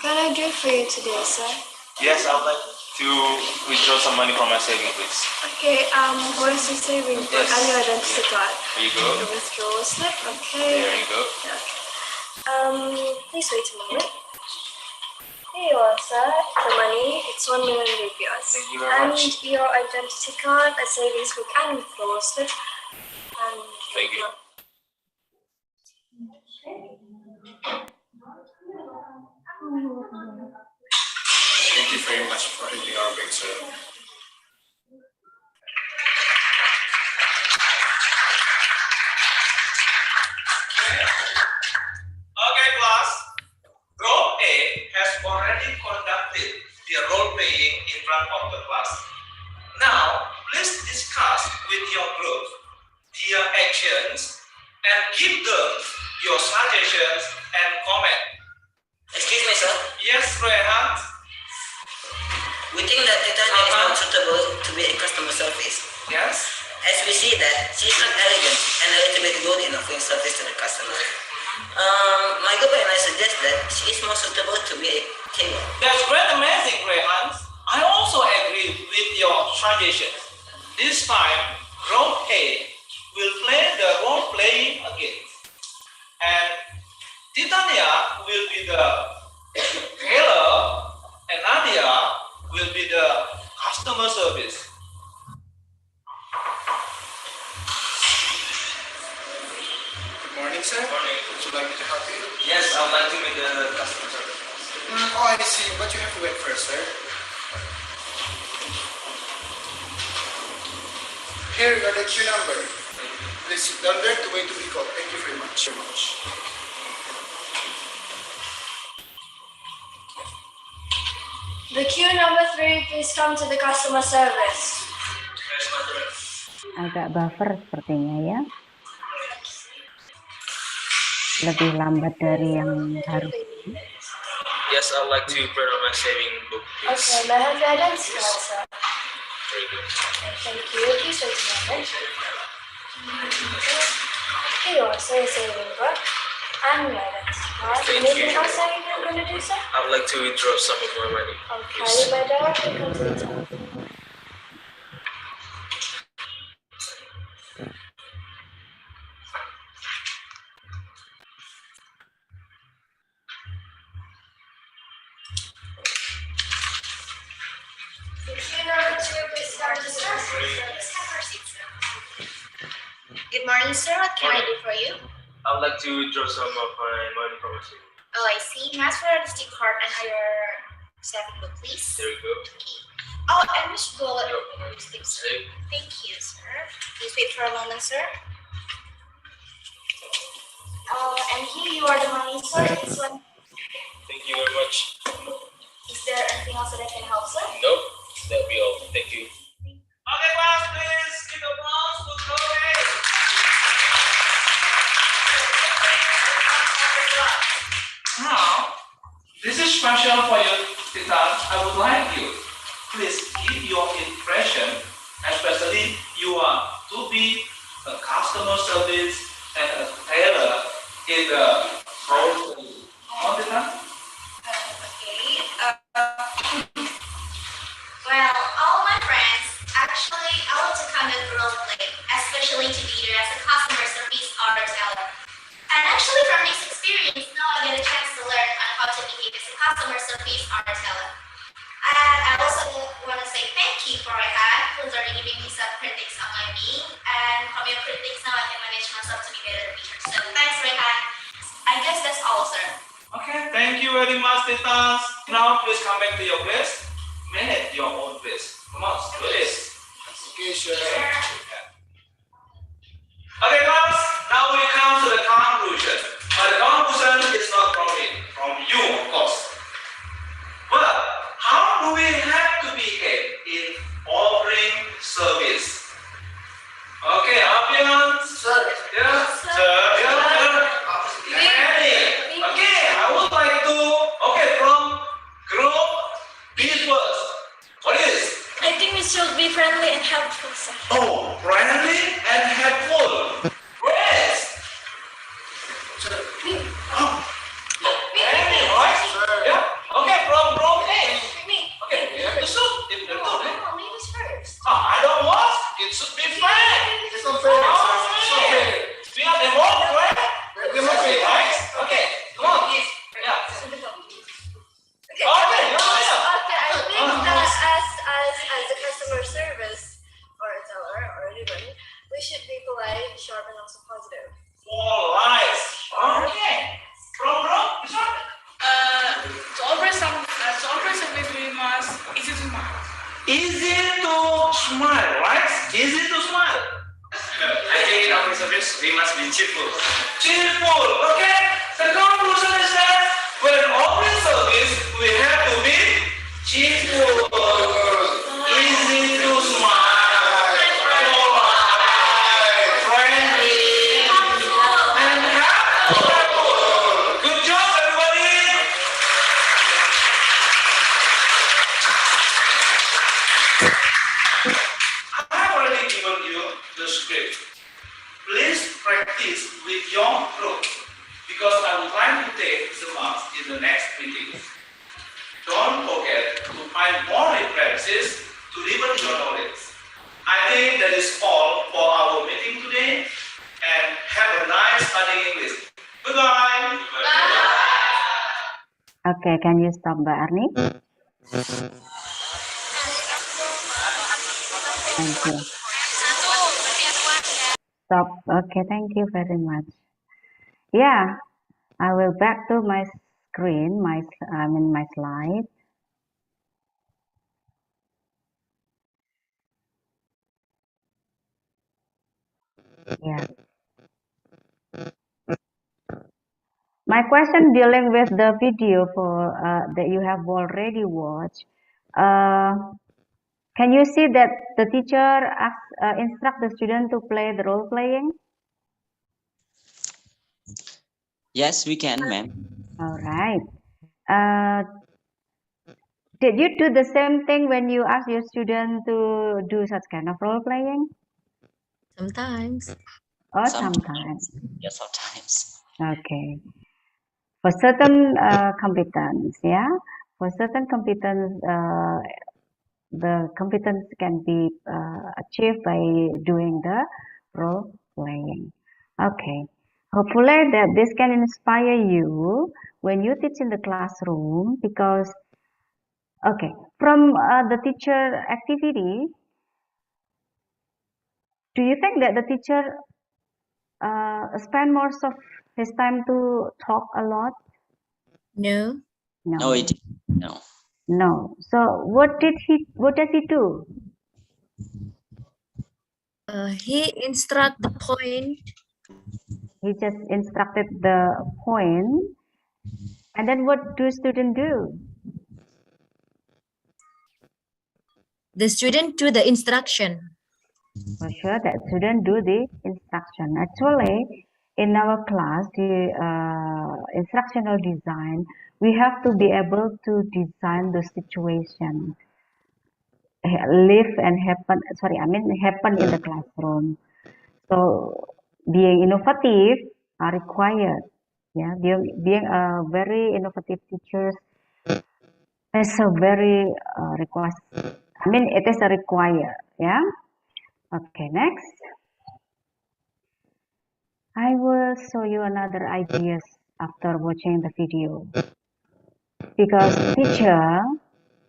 Can I do for you today, sir? Yes, I would like to withdraw some money from my saving, please. Okay, where's your saving book? Yes. And your identity card. Here you go. The withdrawal slip, okay. There you go. Okay. Please wait a moment. Here you are, sir. The money, it's 1 million rupees. Thank you very much. And your identity card, a savings book, and withdrawal slip. And Thank you. Thank you very much for hitting our big sir. Okay, class. Group A has already conducted the role playing in front of the class. Now, please discuss with your group their actions and give them your suggestions and comment. Excuse me, sir. Yes, Rehan. We think that Titania is not suitable to be a customer service. Yes. As we see that she's not elegant and a little bit good in offering service to the customer. My group and I suggest that she is more suitable to be a tailor. That's great, amazing, Rehan. I also agree with your suggestions. This time, Group A will play the role playing again. And Titania will be the tailor and Nadia will be the customer service. Good morning, sir. Good morning. Would you like me to help you? Yes, I would like to make the customer service. Oh, I see. But you have to wait first, sir. Here you are the queue number. Please sit down there to wait to be called. Thank you very much. The queue number 3, please come to the customer service. Agak buffer sepertinya ya. Lebih lambat dari yang harusnya. Yes, I'd like to print out my saving book, please. Okay, may I have your identity card, sir? Very good. Thank you. Please wait a moment. Here you are, sir, your saving book. And your identity card. Thank Anything you. else that you're going to do, sir? I would like to withdraw some of my money. Okay, you may directly come to the telephone. Good morning, sir. What can I do for you? I would like to withdraw some of my money from my saving. Oh, I see. May I ask for your identity card and your saving book, please? There we go. Oh, and which bullet? Save. Thank you, sir. Please wait for a moment, sir. And here you are the money, sir. This one. Thank you very much. Is there anything else that I can help, sir? Nope, that'll be all. Thank you. Okay, class, please give applause to Chloe. Now, this is special for you, Titan. I would like you, please give your impression, especially you are to be a customer service and a tailor in the whole thing. On Titan? Well, all my friends, actually, I want to conduct role play, especially to be there as a customer service or teller. And actually, from this experience, now I get a chance to learn on how to behave as a customer service or teller. And I also want to say thank you for Rehan, who's already giving me some critics on my being. And from your critics, now I can manage myself to be better in the future. So thanks, Rehan. I guess that's all, sir. Okay, thank you very much, Titans. Now please come back to your place. Manage your own place. Come on, do this. Okay, sure. Okay, class. Now we come to the conclusion. But the conclusion is not from me, from you, of course. But how do we have to behave in offering service? Okay, Abian, sir. Yeah, sir. Okay, I would like to. Okay, from group B first. What is? I think we should be friendly and helpful, sir. Oh, friendly and helpful. Yes. Friendly, right? Yeah. Okay, from group A. Okay, you have to shoot. If you do, ladies first. I don't want. It should be fair. It's not fair. It's not fair. We are democrat. Democrat, right? Okay, come on. Yeah. Okay, Okay, I think as a customer service or a teller or anyone, we should be polite, sharp, and also positive. Polite. Okay. From this one. To offer something we must easy to smile. Easy to smile, right? Easy to smile. I think in our service we must be cheerful. Cheerful, okay? The conclusion is that when offering service, we have to be cheerful, easy to smile, polite, friendly, and helpful. Good job, everybody. I have already given you the script. Please practice with your group because I will try to take the marks in the next meeting. Don't forget to find more references to deepen your knowledge. I think that is all for our meeting today and have a nice studying English. Goodbye. Okay, can you stop, Mbak Arni? Thank you. Stop. Okay, thank you very much. Yeah, I will back to my screen, my slide. Yeah. My question dealing with the video for that you have already watched. Can you see that the teacher instruct the student to play the role playing? Yes, we can, ma'am. All right. Did you do the same thing when you ask your student to do such kind of role playing? Sometimes. Oh, sometimes. Yeah, sometimes. Okay. For certain competence, yeah. For certain competence, the competence can be achieved by doing the role playing. Okay. Hopefully that this can inspire you when you teach in the classroom because, okay, from the teacher activity, do you think that the teacher spend most of his time to talk a lot? No. No, it no. No. So what does he do? He instruct the point. He just instructed the point. And then what do students do? The student do the instruction. For sure that student do the instruction. Actually, in our class, the instructional design, we have to be able to design the situation live and happen. Sorry, I mean happen in the classroom. So being innovative are required. Yeah, being a very innovative teachers is a very request. I mean it is a require. Yeah. Okay, next. I will show you another ideas after watching the video. Because teacher,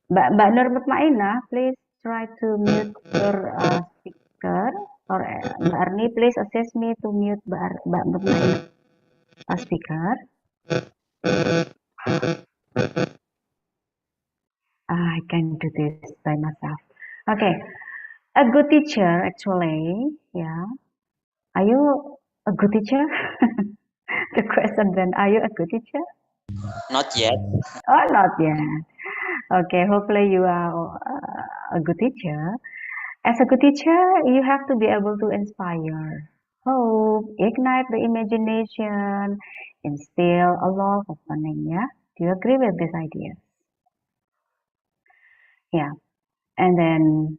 Mbak Nur Mutmainah, please try to mute your speaker. Or Mbak Arni, please assist me to mute Mbak Mutmainah speaker. I can do this by myself. Okay, a good teacher actually, yeah. Are you a good teacher? The question then, are you a good teacher? Not yet. Oh, not yet. Okay, hopefully you are a good teacher. As a good teacher, you have to be able to inspire hope, ignite the imagination, instill a love of learning. Yeah, do you agree with this idea? Yeah, and then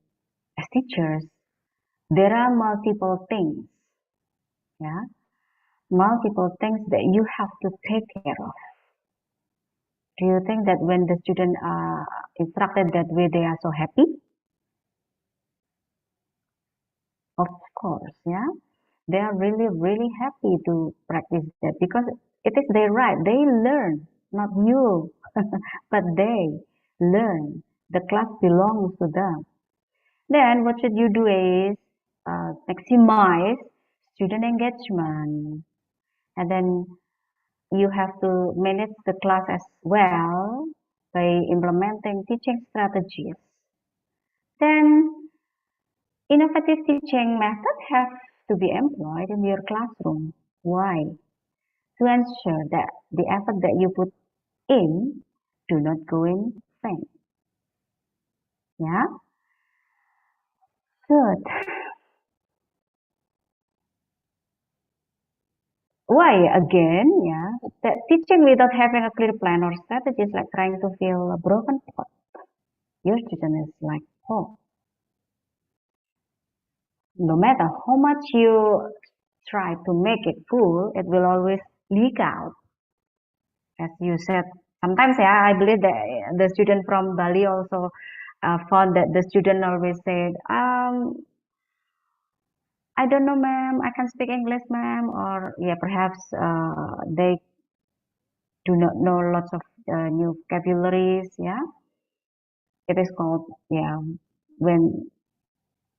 as teachers, there are multiple things. Yeah, multiple things that you have to take care of. Do you think that when the students are instructed that way, they are so happy? Of course, yeah. They are really, really happy to practice that because it is their right. They learn, not you, but they learn. The class belongs to them. Then what should you do is maximize student engagement. And then you have to manage the class as well by implementing teaching strategies. Then innovative teaching methods have to be employed in your classroom. Why? To ensure that the effort that you put in do not go in vain. Yeah? Good. Why again? Yeah, that teaching without having a clear plan or strategy is like trying to fill a broken pot. Your student is like, oh, no matter how much you try to make it full, it will always leak out. As you said, sometimes, yeah, I believe that the student from Bali also found that the student always said, I don't know, ma'am, I can speak English, ma'am, or yeah, perhaps they do not know lots of new vocabularies, yeah. It is called, yeah, when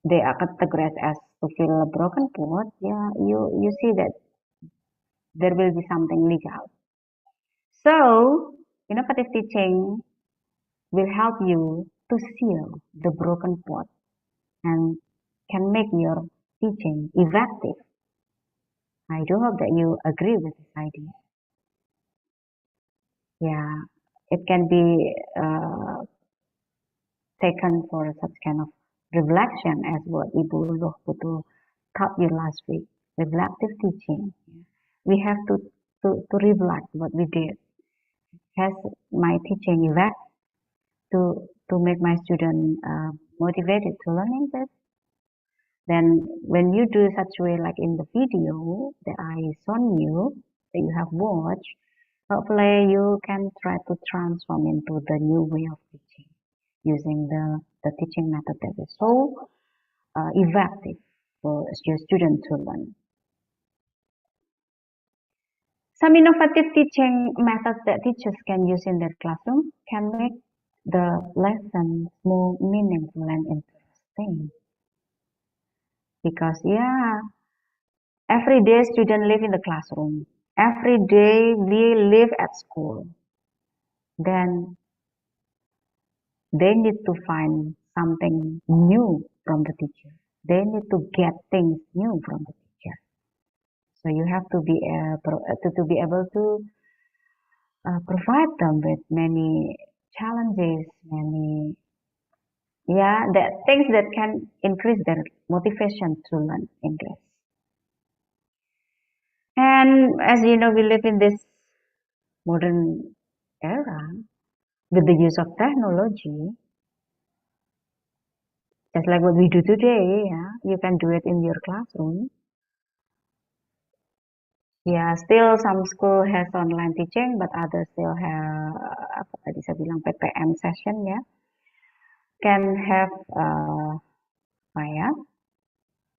they are categorized as to fill a broken pot, yeah, you see that there will be something leak out. So, innovative teaching will help you to seal the broken pot and can make your teaching effective. I do hope that you agree with this idea. Yeah, it can be taken for such kind of reflection as what Ibu Loh Putu taught you last week. Reflective teaching. We have to reflect what we did. Has my teaching effect to make my student motivated to learn English? Then when you do such way like in the video that I shown you, that you have watched, hopefully you can try to transform into the new way of teaching using the teaching method that is so effective for your student to learn. Some innovative teaching methods that teachers can use in their classroom can make the lessons more meaningful and interesting. Because yeah, every day students live in the classroom. Every day we live at school. Then they need to find something new from the teacher. They need to get things new from the teacher. So you have to be able to provide them with many challenges, many things that can increase their motivation to learn English. And as you know, we live in this modern era with the use of technology, just like what we do today. Yeah, you can do it in your classroom. Yeah, still some school has online teaching, but others still have apa tadi saya bilang PPM session ya. Can have apa ya?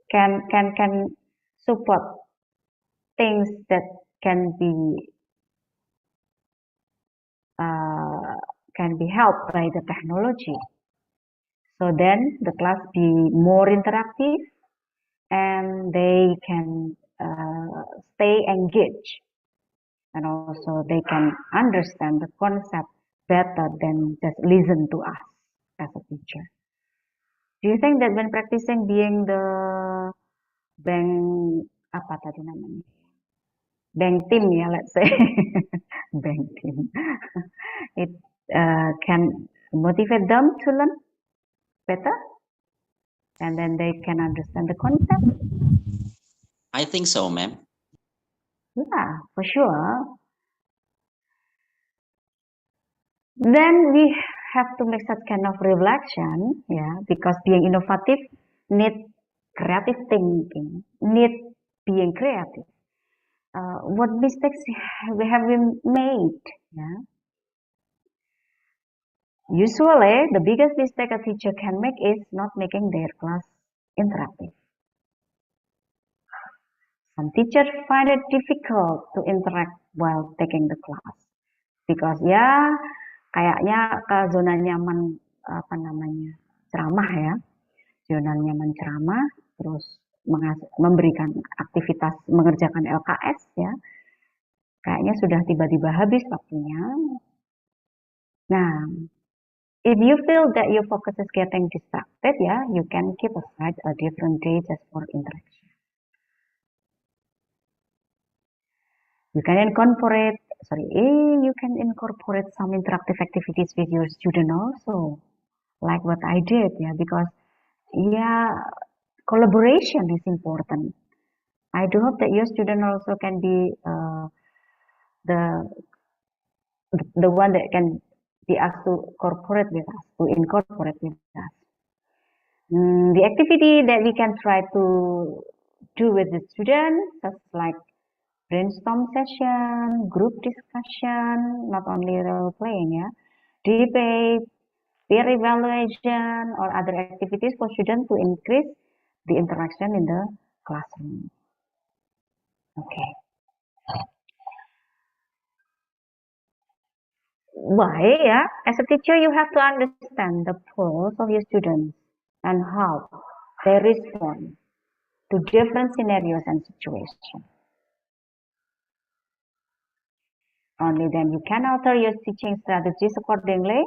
Can support things that can be helped by the technology. So then the class be more interactive and they can stay engaged and also they can understand the concept better than just listen to us as a teacher. Do you think that when practicing being the bank apa tadi namanya? Bank team ya, let's say bank team, it can motivate them to learn better, and then they can understand the concept? I think so, ma'am. Yeah, for sure. Then we have to make such kind of reflection, yeah, because being innovative need creative thinking, need being creative. What mistakes we have been made? Yeah. Usually, the biggest mistake a teacher can make is not making their class interactive. Some teachers find it difficult to interact while taking the class because ya kayaknya ke zona nyaman apa namanya ceramah ya, zona nyaman ceramah, terus memberikan aktivitas mengerjakan LKS ya, kayaknya sudah tiba-tiba habis waktunya. Nah, if you feel that your focus is getting distracted, yeah, you can keep aside a different day just for interaction. You can incorporate some interactive activities with your student also, like what I did, yeah, because yeah, collaboration is important. I do hope that your student also can be the one that can be asked to incorporate with us. The activity that we can try to do with the students, just like brainstorm session, group discussion, not only role playing, yeah, debate, peer evaluation, or other activities for students to increase the interaction in the classroom. Okay. Why? Yeah, as a teacher, you have to understand the pulse of your students and how they respond to different scenarios and situations. Only then you can alter your teaching strategies accordingly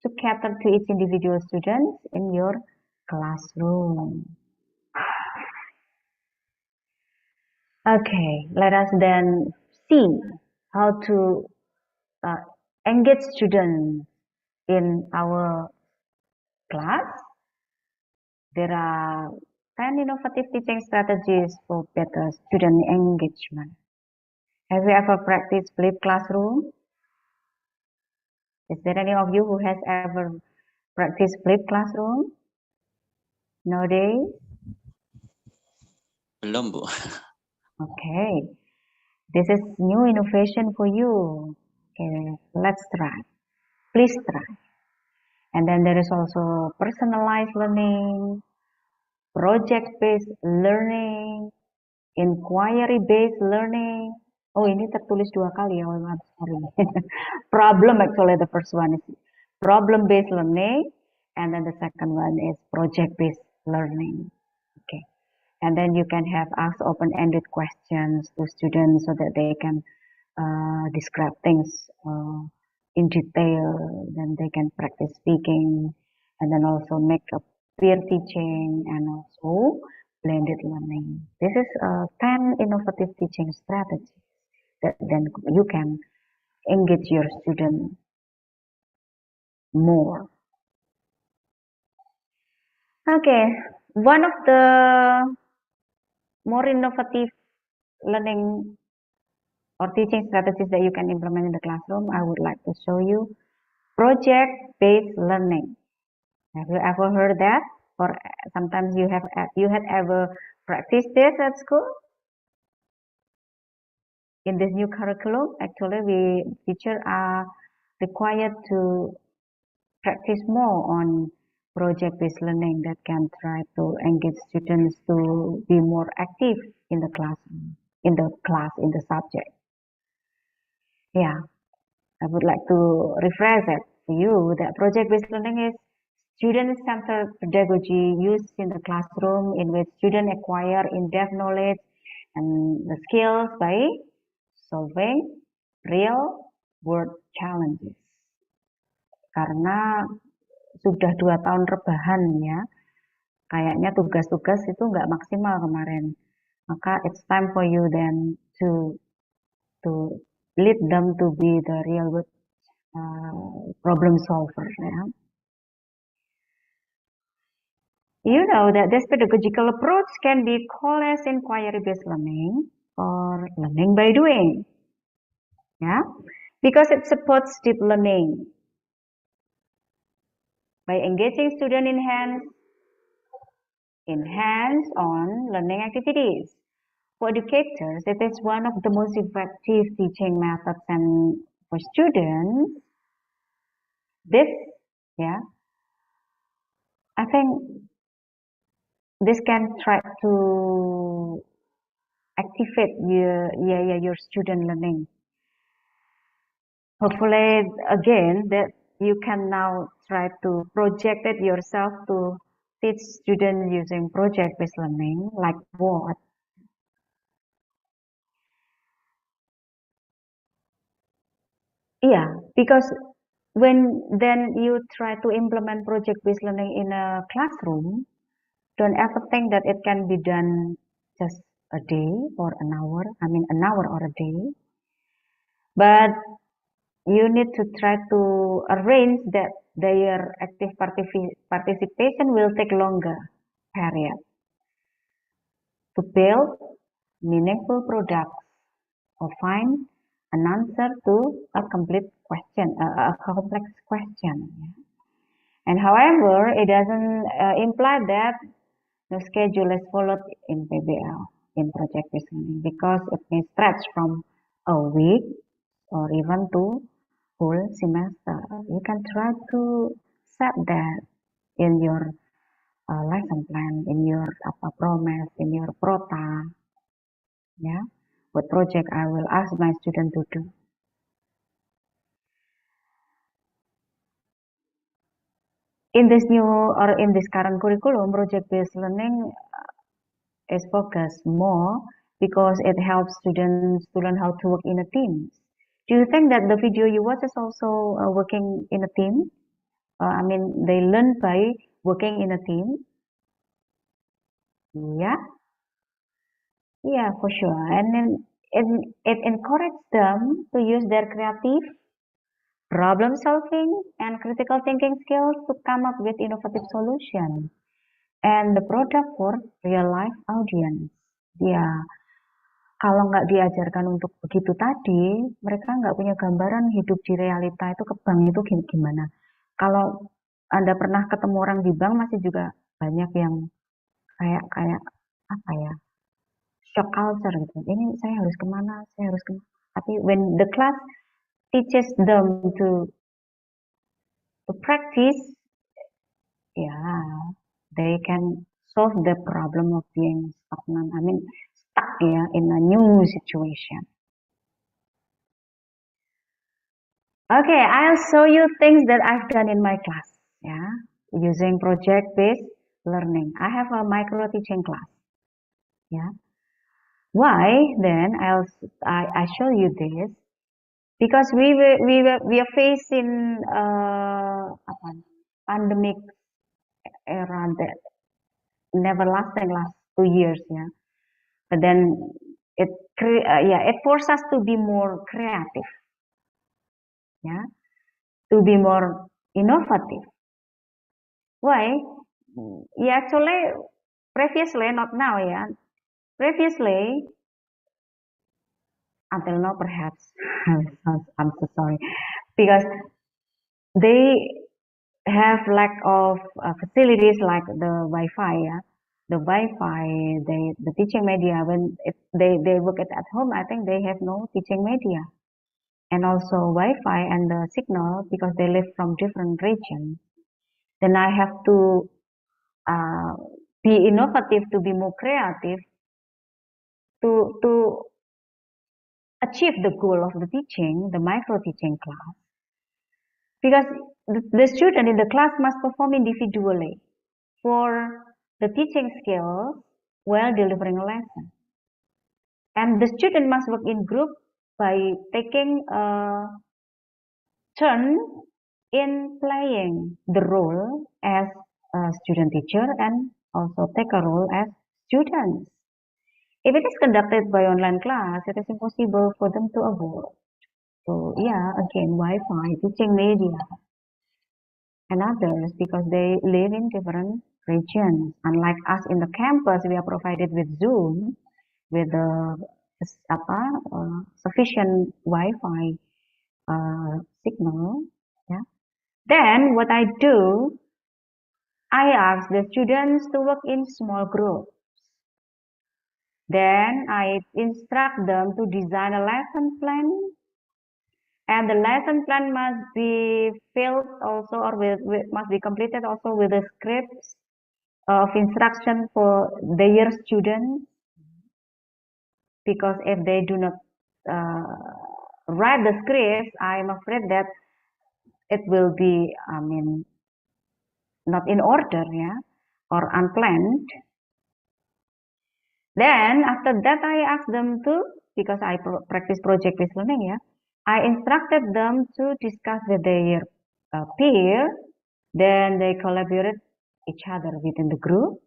to cater to each individual student in your classroom. Okay, let us then see how to engage students in our class. There are 10 innovative teaching strategies for better student engagement. Have you ever practiced flipped classroom? Is there any of you who has ever practiced flipped classroom nowadays? Belum, Bu. Okay, this is new innovation for you. Okay, let's try. Please try. And then there is also personalized learning, project-based learning, inquiry-based learning. Oh, ini tertulis dua kali ya, I'm sorry. Problem, actually, the first one is problem-based learning, and then the second one is project-based learning. Okay, and then you can have ask open-ended questions to students so that they can describe things in detail. Then they can practice speaking, and then also make a peer teaching, and also blended learning. This is 10 innovative teaching strategies that then you can engage your student more. Okay, one of the more innovative learning or teaching strategies that you can implement in the classroom, I would like to show you project-based learning. Have you ever heard that? Or sometimes you had ever practiced this at school? In this new curriculum, actually, teachers are required to practice more on project-based learning that can try to engage students to be more active in the classroom, in the subject. Yeah, I would like to rephrase it for you that project-based learning is student-centered pedagogy used in the classroom in which students acquire in-depth knowledge and the skills by solving real world challenges. Karena sudah 2 tahun rebahan ya, kayaknya tugas-tugas itu nggak maksimal kemarin. Maka it's time for you then to lead them to be the real world problem solver. Ya. You know that this pedagogical approach can be called as inquiry-based learning or learning by doing. Yeah, because it supports deep learning by engaging students in hands-on learning activities. For educators, it is one of the most effective teaching methods, and for students, this, yeah, I think this can try to activate your student learning. Hopefully, again, that you can now try to project it yourself to teach students using project-based learning, like what? Yeah, because when then you try to implement project-based learning in a classroom, don't ever think that it can be done just a day or an hour. I mean, an hour or a day. But you need to try to arrange that their active participation will take longer period to build meaningful products or find an answer to a complete question, a complex question. And however, it doesn't imply that no schedule is followed in PBL, in project-based learning, because it may stretch from a week or even to whole semester. You can try to set that in your lesson plan, in your promise, in your prota. Yeah, what project I will ask my student to do. In this new or in this current curriculum, project-based learning is focused more because it helps students to learn how to work in a team. Do you think that the video you watch is also working in a team? I mean, they learn by working in a team. Yeah, yeah, for sure. And then it encourages them to use their creative problem solving and critical thinking skills to come up with innovative solutions and the product for real life audience. Yeah. Kalau nggak diajarkan untuk begitu tadi, mereka nggak punya gambaran hidup di realita itu ke bank itu gimana. Kalau Anda pernah ketemu orang di bank, masih juga banyak yang kayak apa ya, shock culture gitu. Ini saya harus kemana, saya harus kemana. Tapi when the class teaches them to practice, yeah, they can solve the problem of being stagnant. I mean, stuck ya in a new situation. Okay, I'll show you things that I've done in my class, yeah, using project-based learning. I have a micro teaching class, yeah. Why then? I show you this because we are facing pandemic era that never lasting last 2 years, yeah. But then it forces us to be more creative, yeah, to be more innovative. Why? Yeah, actually, previously, not now, yeah. Previously, until now, perhaps, I'm so sorry, because they have lack of facilities like the Wi-Fi, yeah. The Wi-Fi, the teaching media, when they work at home, I think they have no teaching media. And also Wi-Fi and the signal, because they live from different regions. Then I have to be innovative, to be more creative, to achieve the goal of the teaching, the micro teaching class. Because the student in the class must perform individually for the teaching skills while delivering a lesson. And the student must work in group by taking a turn in playing the role as a student teacher and also take a role as students. If it is conducted by online class, it is impossible for them to avoid. So yeah, again, Wi-Fi, teaching media, and others because they live in different regions. Unlike us in the campus, we are provided with Zoom, with sufficient Wi-Fi signal. Yeah. Then what I do, I ask the students to work in small groups. Then I instruct them to design a lesson plan, and the lesson plan must be filled also, or must be completed also with the scripts of instruction for their students. Because if they do not write the scripts, I'm afraid that it will be, not in order, yeah, or unplanned. Then after that, I ask them to, because I practice project-based learning, yeah, I instructed them to discuss with their peer. Then they collaborate each other within the group.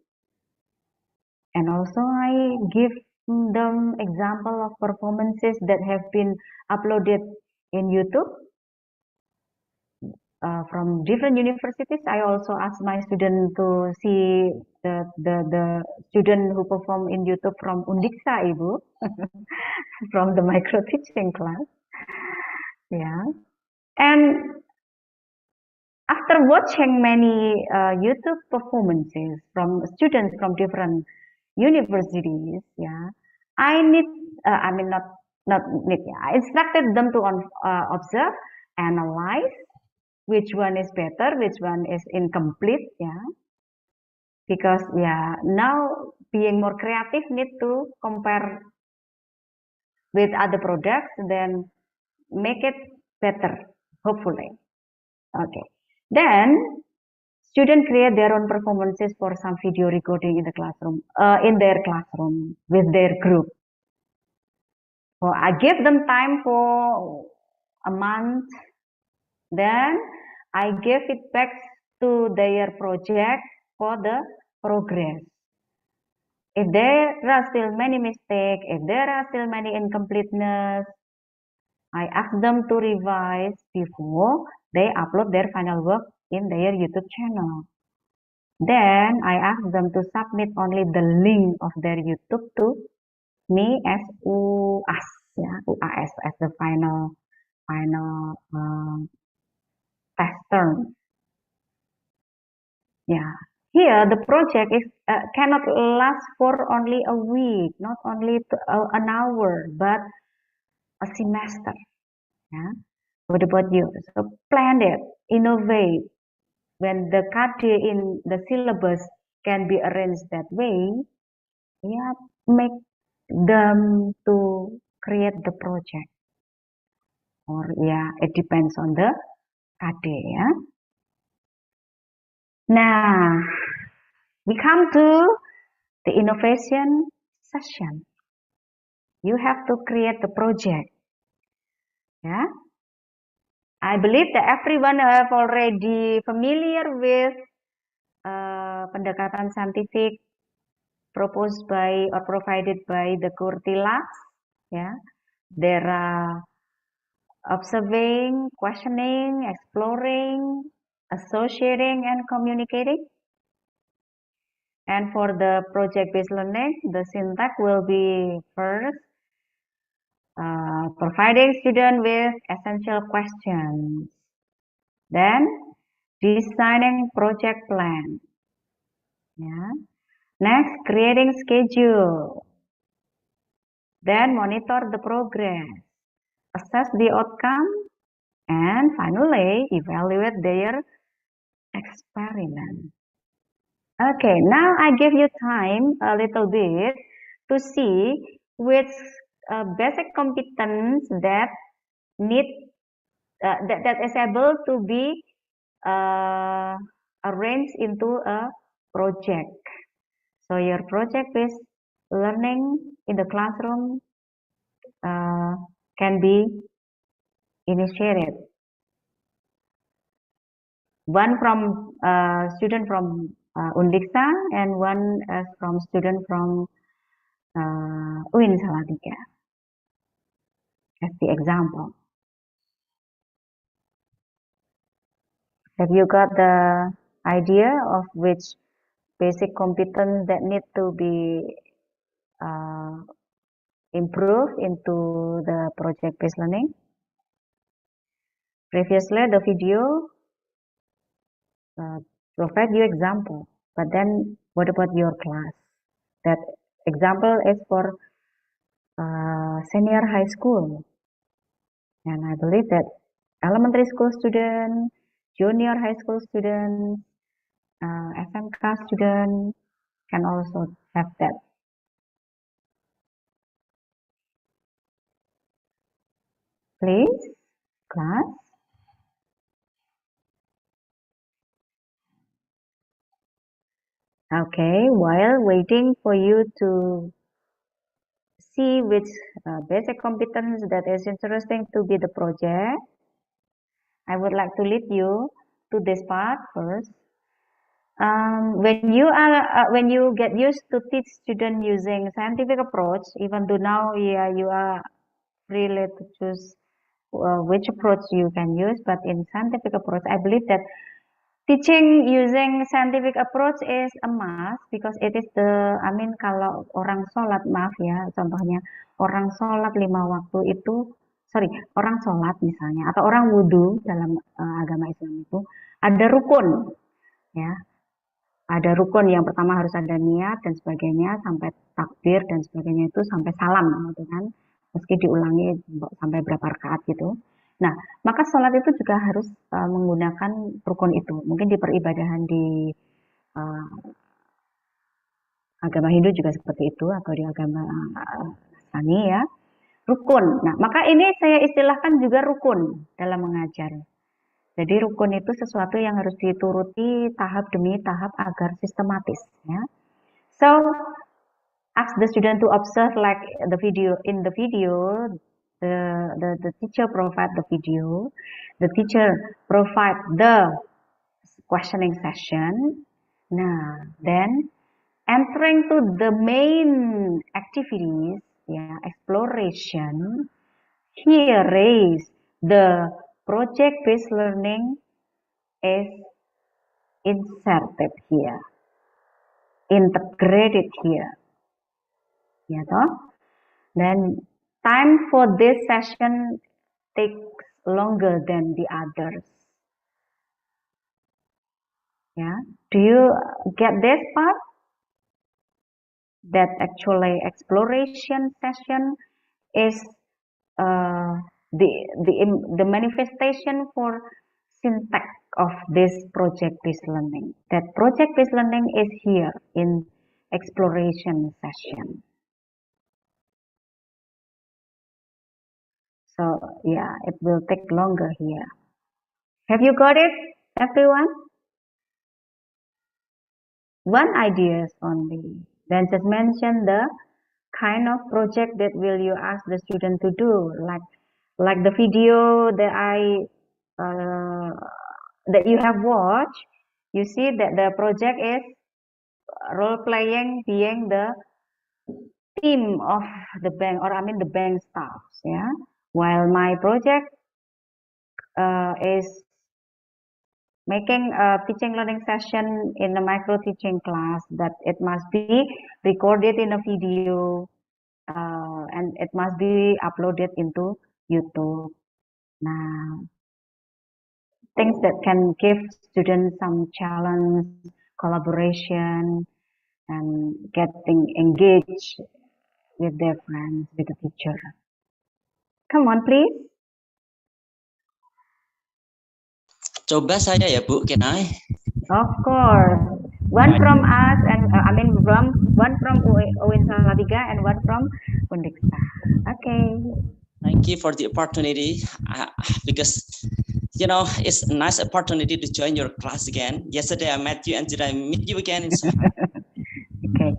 And also I give them example of performances that have been uploaded in YouTube from different universities. I also ask my student to see the student who perform in YouTube from Undiksa, Ibu, from the micro teaching class. Yeah. And after watching many YouTube performances from students from different universities, yeah, I need, not need, yeah, I instructed them to observe, analyze, which one is better, which one is incomplete, yeah. Because, yeah, now being more creative need to compare with other products, then make it better, hopefully. Okay. Then, students create their own performances for some video recording in the classroom, in their classroom with their group. So I give them time for a month. Then I give feedback to their project for the progress. If there are still many mistakes, if there are still many incompleteness, I ask them to revise before they upload their final work in their YouTube channel. Then I ask them to submit only the link of their YouTube to me as UAS, yeah, UAS as the final tester. Yeah, here the project is cannot last for only a week, not only an hour, but a semester. Yeah. What about you? So plan it, innovate. When the KD in the syllabus can be arranged that way, yeah, make them to create the project. Or yeah, it depends on the KD, yeah. Now, we come to the innovation session. You have to create the project. Yeah. I believe that everyone have already familiar with pendekatan scientific proposed by or provided by the QUANTITIES. Yeah. There are observing, questioning, exploring, associating, and communicating. And for the project-based learning, the syntax will be first, providing student with essential questions. Then designing project plan. Yeah. Next, creating schedule. Then monitor the progress, assess the outcome, and finally evaluate their experiment. Okay, now I give you time a little bit to see which basic competence that that is able to be arranged into a project. So your project-based learning in the classroom can be initiated. One from student from Undiksa and one from student from UIN Salatiga as the example. Have you got the idea of which basic competence that need to be improved into the project-based learning? Previously, the video provide you example, but then what about your class? That example is for senior high school, and I believe that elementary school students, junior high school students, SMK students can also have that. Please, class. Okay, while waiting for you to see which basic competence that is interesting to be the project, I would like to lead you to this part first. When you get used to teach students using scientific approach, even though now you are free to choose which approach you can use, but in scientific approach, I believe that teaching using scientific approach is a must because it is kalau orang sholat, maaf ya, contohnya orang sholat 5 waktu itu, orang sholat misalnya, atau orang wudhu dalam agama Islam itu ada rukun, ya. Ada rukun yang pertama harus ada niat dan sebagainya, sampai takbir dan sebagainya itu sampai salam, gitu kan. Meski diulangi sampai berapa rakaat gitu. Nah, maka sholat itu juga harus menggunakan rukun itu. Mungkin di peribadahan di agama Hindu juga seperti itu, atau di agama Nasrani ya, rukun. Nah, maka ini saya istilahkan juga rukun dalam mengajar. Jadi rukun itu sesuatu yang harus dituruti tahap demi tahap agar sistematis. Ya. So, ask the student to observe like the video. In the video, the teacher provide the video. The teacher provide the questioning session. Nah, then entering to the main activities, ya, exploration. Here is the project-based learning is inserted here, integrated here. Ya toh? Then time for this session takes longer than the others. Yeah, do you get this part? That actually exploration session is the manifestation for syntax of this project-based learning. That project-based learning is here in exploration session. So yeah, it will take longer here. Have you got it, everyone? One idea is only. Then just mention the kind of project that will you ask the student to do, like the video that that you have watched. You see that the project is role playing being the team of the bank, or the bank staff. Yeah, while my project is making a teaching learning session in a micro teaching class, that it must be recorded in a video and it must be uploaded into YouTube. Now, things that can give students some challenge, collaboration, and getting engaged with their friends, with the teacher. Come on, please. Coba saya ya Bu, can I? Of course. One from us, and one from UIN Salatiga and one from Undiksa. Okay. Thank you for the opportunity, because it's a nice opportunity to join your class again. Yesterday I met you, and today I meet you again. It's okay.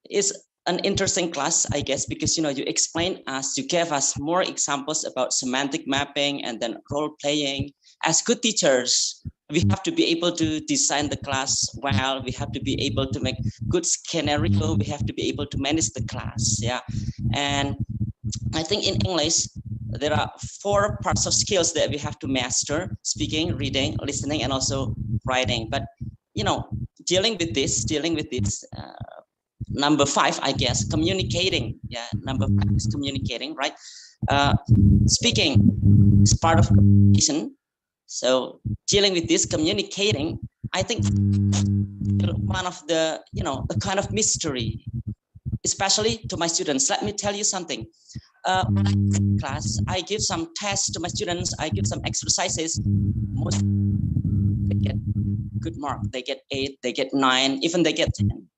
It's an interesting class, I guess, because you explained us, you gave us more examples about semantic mapping and then role playing. As good teachers, we have to be able to design the class well. We have to be able to make good scenario. We have to be able to manage the class. Yeah, and I think in English there are 4 parts of skills that we have to master: speaking, reading, listening, and also writing. But dealing with this. Number 5, I guess, communicating. Yeah, number 5 is communicating, right? Speaking is part of communication. So dealing with this, communicating, I think one of the, a kind of mystery, especially to my students. Let me tell you something. When I teach class, I give some tests to my students. I give some exercises. Most they get good mark. They get 8, they get 9, even they get 10.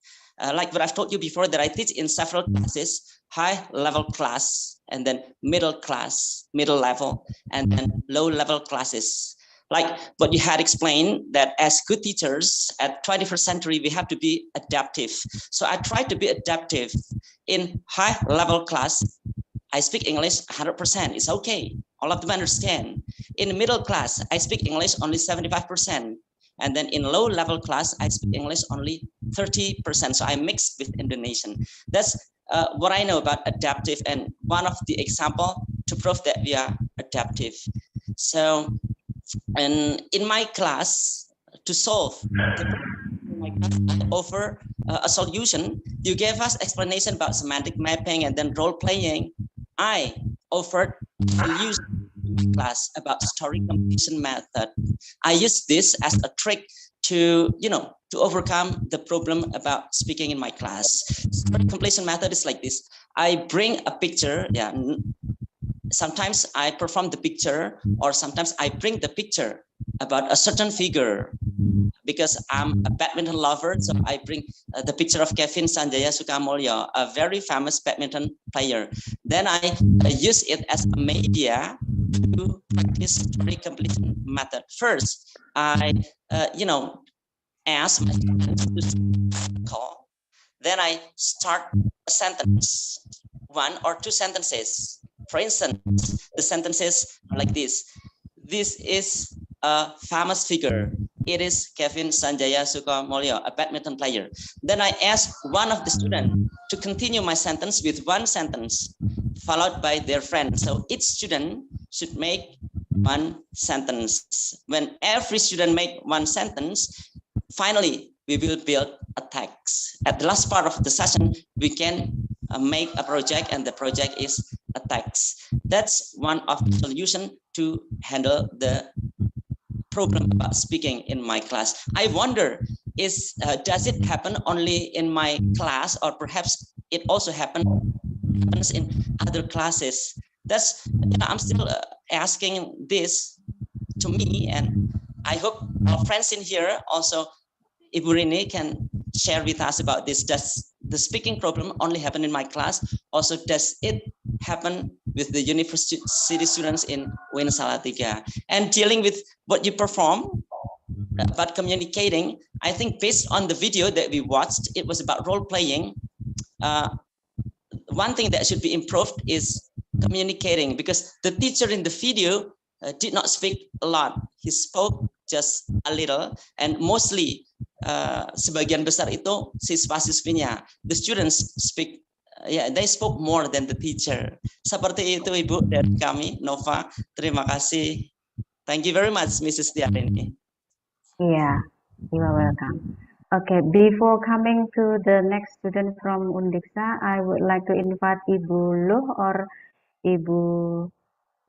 Like what I've told you before, that I teach in several classes: high level class, and then middle class, middle level, and then low level classes. Like what you had explained, that as good teachers at 21st century, we have to be adaptive. So I try to be adaptive. In high level class, I speak English 100%. It's okay. All of them understand. In middle class, I speak English only 75%. And then in low level class, I speak English only 30%. So I mix with Indonesian. That's what I know about adaptive, and one of the example to prove that we are adaptive. So, and in my class, to solve the problem, I offer a solution. You gave us explanation about semantic mapping and then role playing. I offered a solution in my class about story completion method. I use this as a trick to, to overcome the problem about speaking in my class. Story completion method is like this. I bring a picture. Yeah. Sometimes I perform the picture, or sometimes I bring the picture about a certain figure. Because I'm a badminton lover, so I bring the picture of Kevin Sanjaya Sukamulya, a very famous badminton player. Then I use it as a media to practice story completion method. First, I, ask my students to call. Then I start a sentence, 1 or 2 sentences. For instance, the sentences are like this. This is a famous figure. It is Kevin Sanjaya Sukamulya, a badminton player. Then I ask one of the students to continue my sentence with 1 sentence, followed by their friend. So each student should make 1 sentence. When every student make 1 sentence, finally, we will build a text. At the last part of the session, we can make a project, and the project is a text. That's one of the solutions to handle the problem about speaking in my class. I wonder, does it happen only in my class, or perhaps it also happens in other classes? That's, I'm still asking this to me, and I hope our friends in here also, Ibu Rini, can share with us about this. Does the speaking problem only happen in my class? Also, does it happen with the university students in UIN Salatiga? And dealing with what you perform about communicating, I think based on the video that we watched, it was about role playing. One thing that should be improved is communicating, because the teacher in the video did not speak a lot. He spoke just a little, and mostly sebagian besar itu siswa-siswinya. The students speak, they spoke more than the teacher. Seperti itu, Ibu, dari kami, Nova. Terima kasih. Thank you very much, Mrs. Tiarini. Yeah, you are welcome. Okay, before coming to the next student from Undiksa, I would like to invite Ibu Luh or Ibu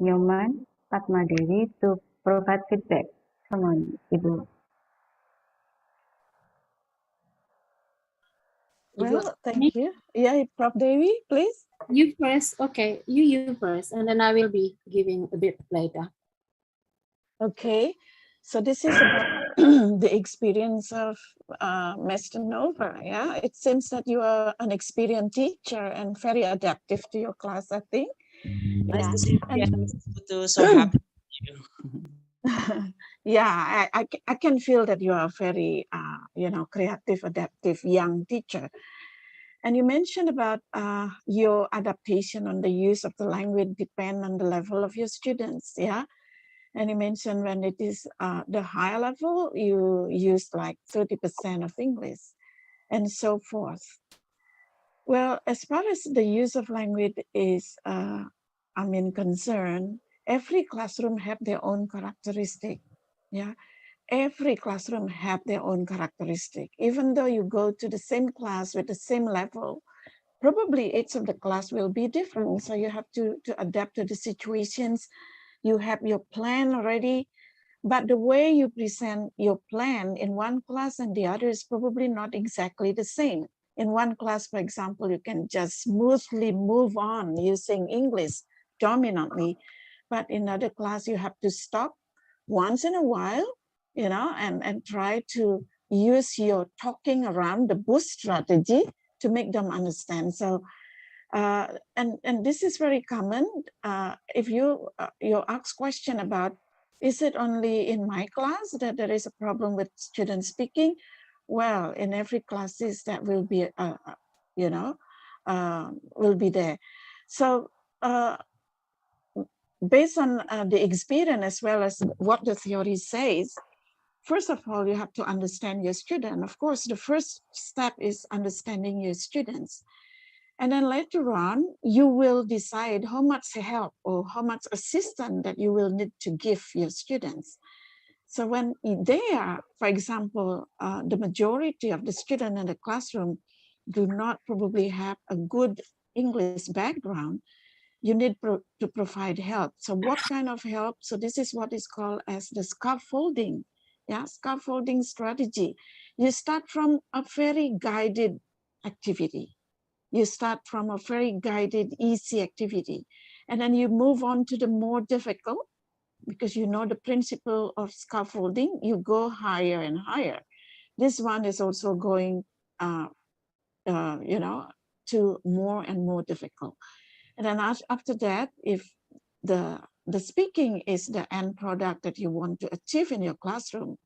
Nyoman Padma Dewi to provide feedback. Come on, Ibu. Well, thank you. Yeah, Prof. Devi, please. You first. Okay, you first, and then I will be giving a bit later. Okay, so this is about the experience of Mr. Nova. Yeah, it seems that you are an experienced teacher and very adaptive to your class, I think. Nice to see you. So happy. Yeah, I can feel that you are very, creative, adaptive young teacher. And you mentioned about your adaptation on the use of the language depend on the level of your students, yeah? And you mentioned when it is the higher level, you use like 30% of English and so forth. Well, as far as the use of language is, concerned, every classroom have their own characteristic, yeah? Every classroom have their own characteristic. Even though you go to the same class with the same level, probably each of the class will be different. So you have to adapt to the situations. You have your plan already, but the way you present your plan in one class and the other is probably not exactly the same. In one class, for example, you can just smoothly move on using English dominantly, but in other class, you have to stop once in a while, you know, and try to use your talking around the bush strategy to make them understand. So, and this is very common. If you ask question about, is it only in my class that there is a problem with students speaking? Well, in every classes that will be, will be there. So based on the experience as well as what the theory says, first of all, you have to understand your student. Of course, the first step is understanding your students. And then later on, you will decide how much help or how much assistance that you will need to give your students. So when they are, for example, the majority of the students in the classroom do not probably have a good English background, you need to provide help. So what kind of help? So this is what is called as the scaffolding. Yeah, scaffolding strategy. You start from a very guided activity. You start from a very guided, easy activity. And then you move on to the more difficult, because you know the principle of scaffolding, you go higher and higher. This one is also going, to more and more difficult. And then after that, if the speaking is the end product that you want to achieve in your classroom,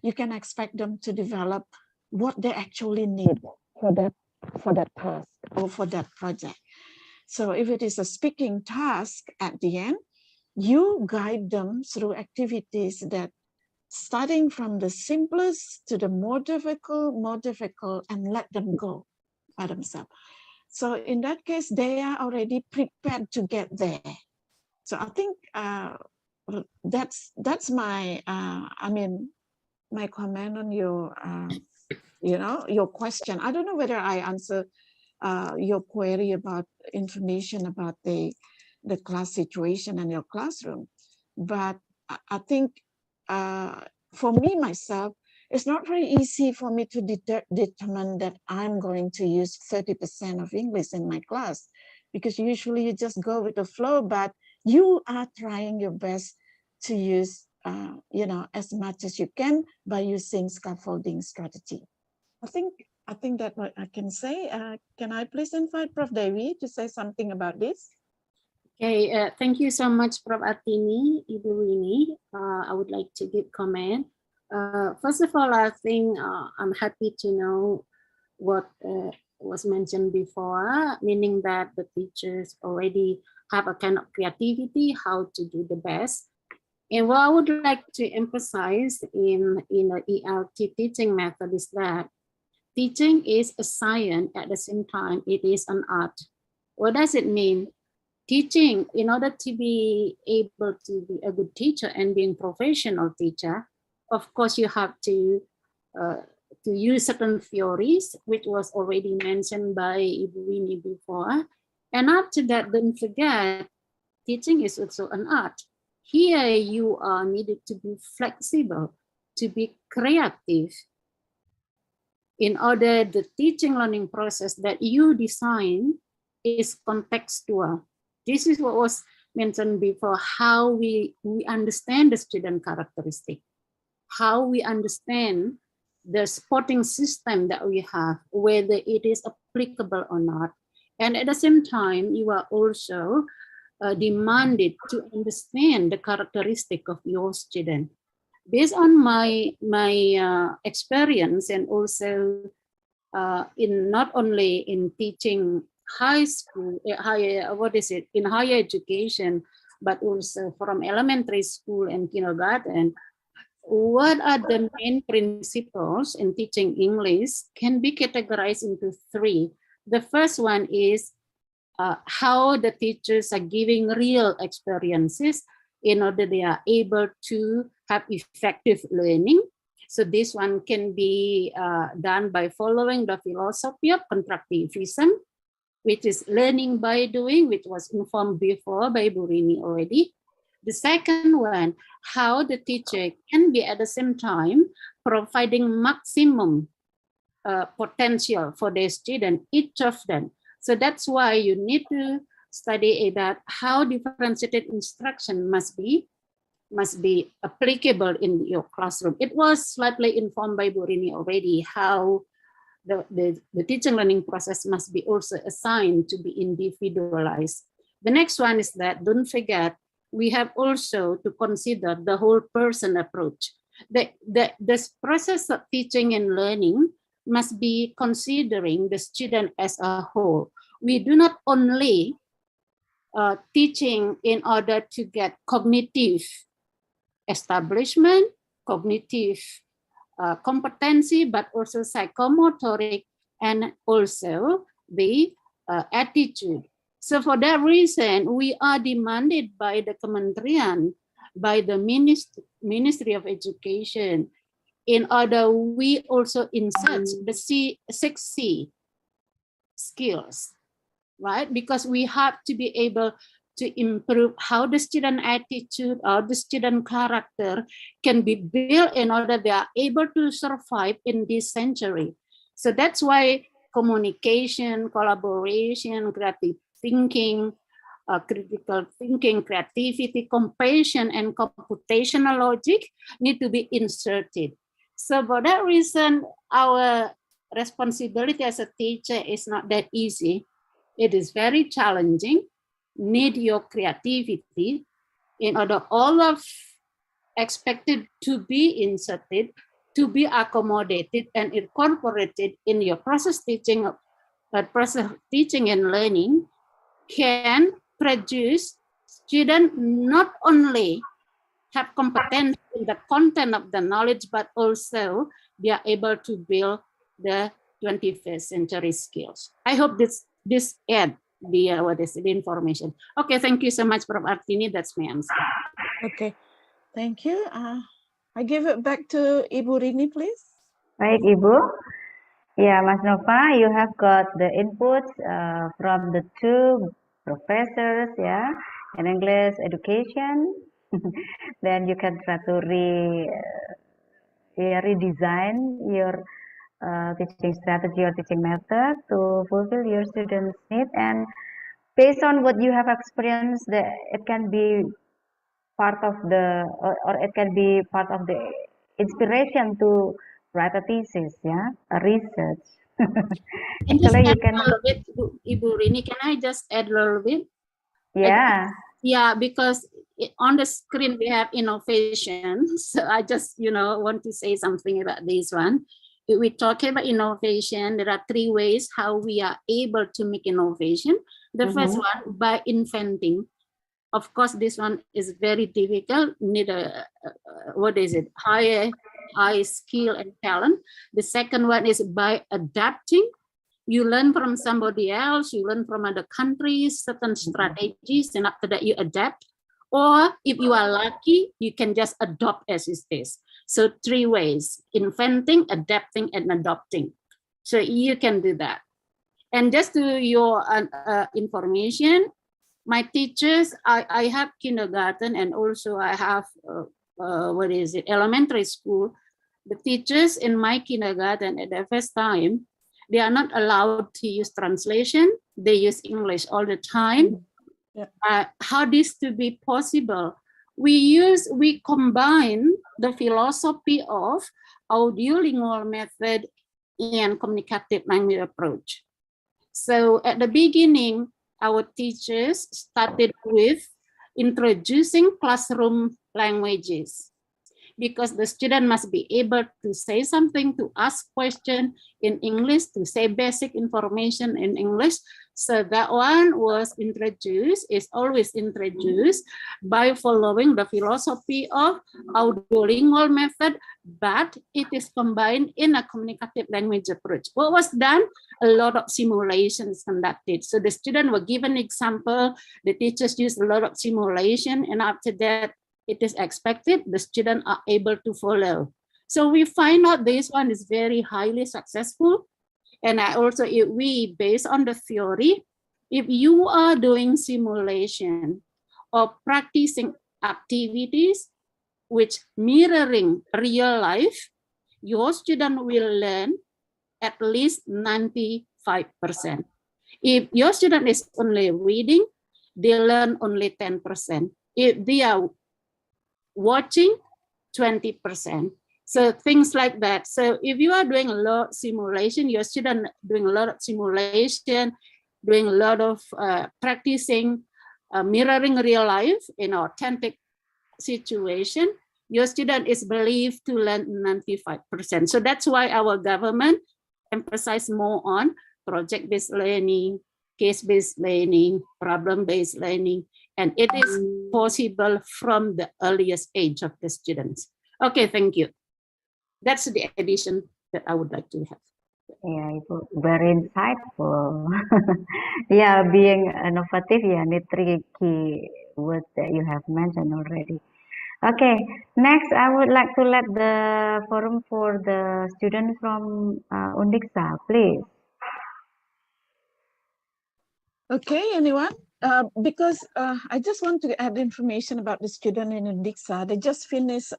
you can expect them to develop what they actually need for that task or for that project. So if it is a speaking task at the end, you guide them through activities that starting from the simplest to the more difficult, and let them go by themselves. So in that case, they are already prepared to get there. So I think that's my my comment on your your question. I don't know whether I answer your query about information about the class situation in your classroom, but I think for me myself, it's not very easy for me to determine that I'm going to use 30% of English in my class, because usually you just go with the flow, but you are trying your best to use as much as you can by using scaffolding strategy. I think that what I can say. Can I please invite Prof. Devi to say something about this? Okay, thank you so much, Prof. Atini, Ibu Rini. I would like to give comment. First of all, I think I'm happy to know what was mentioned before, meaning that the teachers already have a kind of creativity, how to do the best. And what I would like to emphasize in the ELT teaching method is that teaching is a science, at the same time, it is an art. What does it mean? Teaching, in order to be able to be a good teacher and being professional teacher, of course, you have to use certain theories, which was already mentioned by Ibu Winnie before. And after that, don't forget, teaching is also an art. Here you are needed to be flexible, to be creative, in order the teaching learning process that you design is contextual. This is what was mentioned before, how we understand the student characteristic, how we understand the supporting system that we have, whether it is applicable or not. And at the same time, you are also demanded to understand the characteristic of your student. Based on my experience and also in not only in teaching high school, in higher education, but also from elementary school and kindergarten. What are the main principles in teaching English can be categorized into three. The first one is how the teachers are giving real experiences in order they are able to have effective learning. So this one can be done by following the philosophy of constructivism, which is learning by doing, which was informed before by Burini already. The second one, how the teacher can be at the same time providing maximum potential for their student, each of them. So that's why you need to study that how differentiated instruction must be applicable in your classroom. It was slightly informed by Burini already, how the teaching learning process must be also assigned to be individualized. The next one is that, don't forget, we have also to consider the whole person approach. This process of teaching and learning must be considering the student as a whole. We do not only teaching in order to get cognitive establishment, cognitive competency, but also psychomotoric and also the attitude. So for that reason, we are demanded by the Kementerian, by the Ministry of Education, in order we also insert the 6C skills, right? Because we have to be able to improve how the student attitude or the student character can be built in order they are able to survive in this century. So that's why communication, collaboration, creative thinking, critical thinking, creativity, compassion, and computational logic need to be inserted. So for that reason, our responsibility as a teacher is not that easy. It is very challenging. Need your creativity in order all of expected to be inserted, to be accommodated and incorporated in your process teaching and learning can produce students not only have competence in the content of the knowledge, but also they are able to build the 21st century skills. I hope this adds the information. Okay, thank you so much, Prof. Artini. That's my answer. Okay, thank you. I give it back to Ibu Rini, please. Baik, Ibu. Yeah, Mas Nova, you have got the inputs from the two professors, yeah, in English education. Then you can try to redesign your teaching strategy or teaching method to fulfill your students' need. And based on what you have experienced, it can be part of the, or it can be part of the inspiration to write a thesis, yeah, a research. Actually, you can. Ibu Rini, can I just add a little bit? Yeah. Yeah, because on the screen we have innovation. So I just, want to say something about this one. If we talk about innovation, there are three ways how we are able to make innovation. The first one, by inventing. Of course, this one is very difficult, need high skill and talent. The second one is by adapting. You learn from somebody else, you learn from other countries, certain strategies, and after that you adapt. Or if you are lucky, you can just adopt as it is. So three ways: inventing, adapting, and adopting. So you can do that. And just to your information, my teachers, I have kindergarten and also I have, elementary school. The teachers in my kindergarten at the first time, they are not allowed to use translation. They use English all the time. How this to be possible? We combine the philosophy of audiolingual method and communicative language approach. So at the beginning, our teachers started with introducing classroom languages. because the student must be able to say something, to ask question in English, to say basic information in English. So that one was introduced, is always introduced by following the philosophy of audiolingual method, but it is combined in a communicative language approach. What was done? A lot of simulations conducted. So the student were given example, the teachers used a lot of simulation, and after that, it is expected the students are able to follow. So we find out this one is very highly successful. And I also, if we, based on the theory, if you are doing simulation or practicing activities which mirroring real life, your student will learn at least 95%. If your student is only reading, they learn only 10%. If they are watching, 20%. So things like that. So if you are doing a lot of simulation, your student doing a lot of simulation, doing a lot of practicing, mirroring real life in authentic situation, your student is believed to learn 95%. So that's why our government emphasize more on project-based learning, case-based learning, problem-based learning, and it is possible from the earliest age of the students. Okay, thank you. That's the addition that I would like to have. Yeah, Ibu, very insightful. Yeah, being innovative, yeah, need three key words that you have mentioned already. Okay, next I would like to let the forum for the students from Undixa, please. Okay, anyone? Because I just want to add information about the student in Undixa. They just finished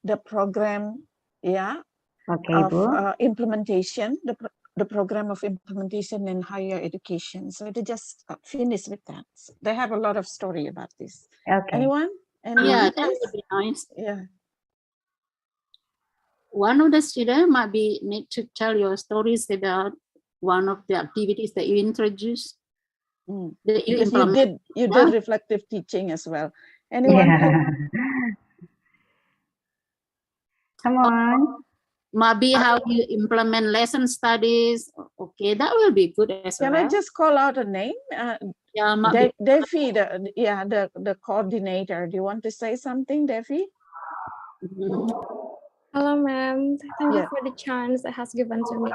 the program, yeah, Okay, of implementation, the program of implementation in higher education. So they just finished with that. So they have a lot of story about this. Okay. Anyone? Yeah, that would be nice. Yeah. One of the students might be need to tell your stories about one of the activities that you introduced. That you Because implement. you did reflective teaching as well. Anyone? Come on. Maybe how you implement lesson studies. Okay, that will be good as well. Can I just call out a name? Yeah, Devi, the coordinator. Do you want to say something, Devi? Hello, ma'am. Thank you for the chance that has given to me.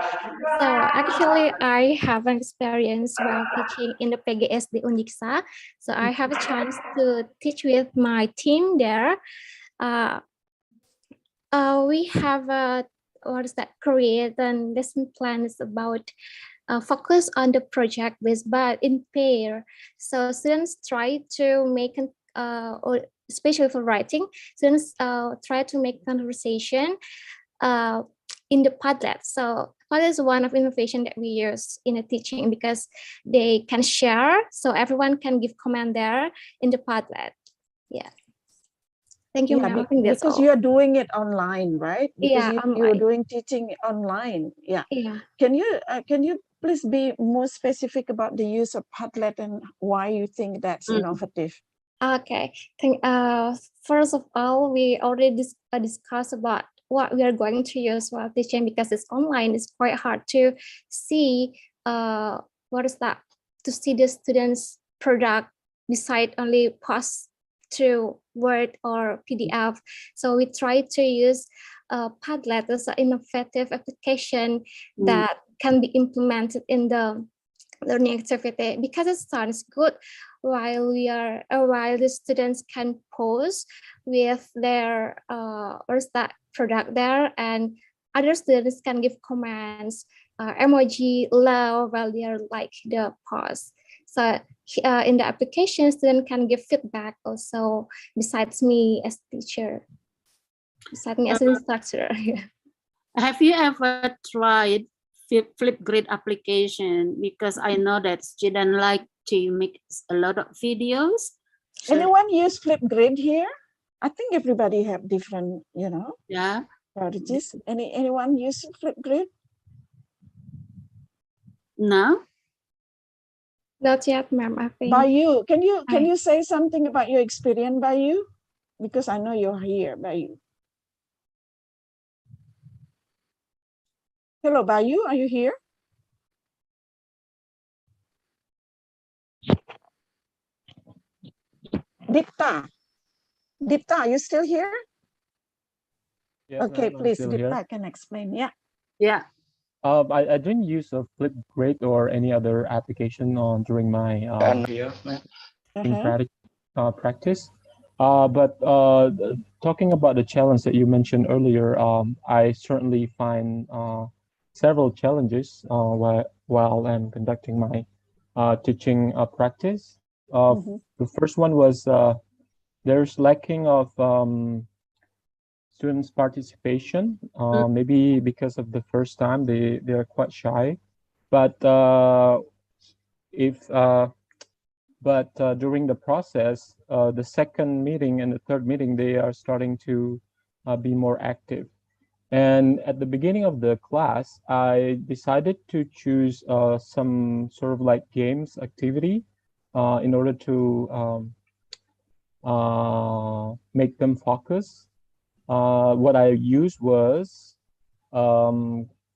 So actually, I have an experience while teaching in the PGSD Undixa. So I have a chance to teach with my team there. We have a create and lesson plan is about focus on the project based but in pair. So students try to make or especially for writing, students try to make conversation in the Padlet. So that is one of innovation that we use in the teaching because they can share, so everyone can give comment there in the Padlet. Yeah. Thank you, ma'am. Because you are doing it online, right? Because Yeah, you're doing teaching online. Yeah. Yeah. Can you please be more specific about the use of Padlet and why you think that's innovative? Okay. First of all, we already discussed about what we are going to use while teaching because it's online. It's quite hard to see to see the students' product beside only post through Word or PDF. So we try to use Padlet as an innovative application that can be implemented in the learning activity because it sounds good while the students can pose with their product there, and other students can give comments, emoji, love while they are like the pose. So in the application, students can give feedback also besides me as teacher, besides me as an instructor. Have you ever tried Flipgrid application? Because I know that students like to make a lot of videos. Anyone use Flipgrid here? I think everybody have different, strategies. Anyone use Flipgrid? No. Not yet, ma'am. I think. Bayu, can you say something about your experience, Bayu? Because I know you're here, Bayu. Hello, Bayu, are you here? Dipta, are you still here? Yes, Okay, I'm please, still Dipta here. can explain. Yeah. Yeah. I didn't use a Flipgrid or any other application during my practice. But talking about the challenge that you mentioned earlier, I certainly find several challenges while I'm conducting my teaching practice. The first one was there's lacking of students' participation. Maybe because of the first time they're quite shy, but during the process, the second meeting and the third meeting, they are starting to be more active. And at the beginning of the class, I decided to choose some sort of like games activity in order to make them focus. What I used was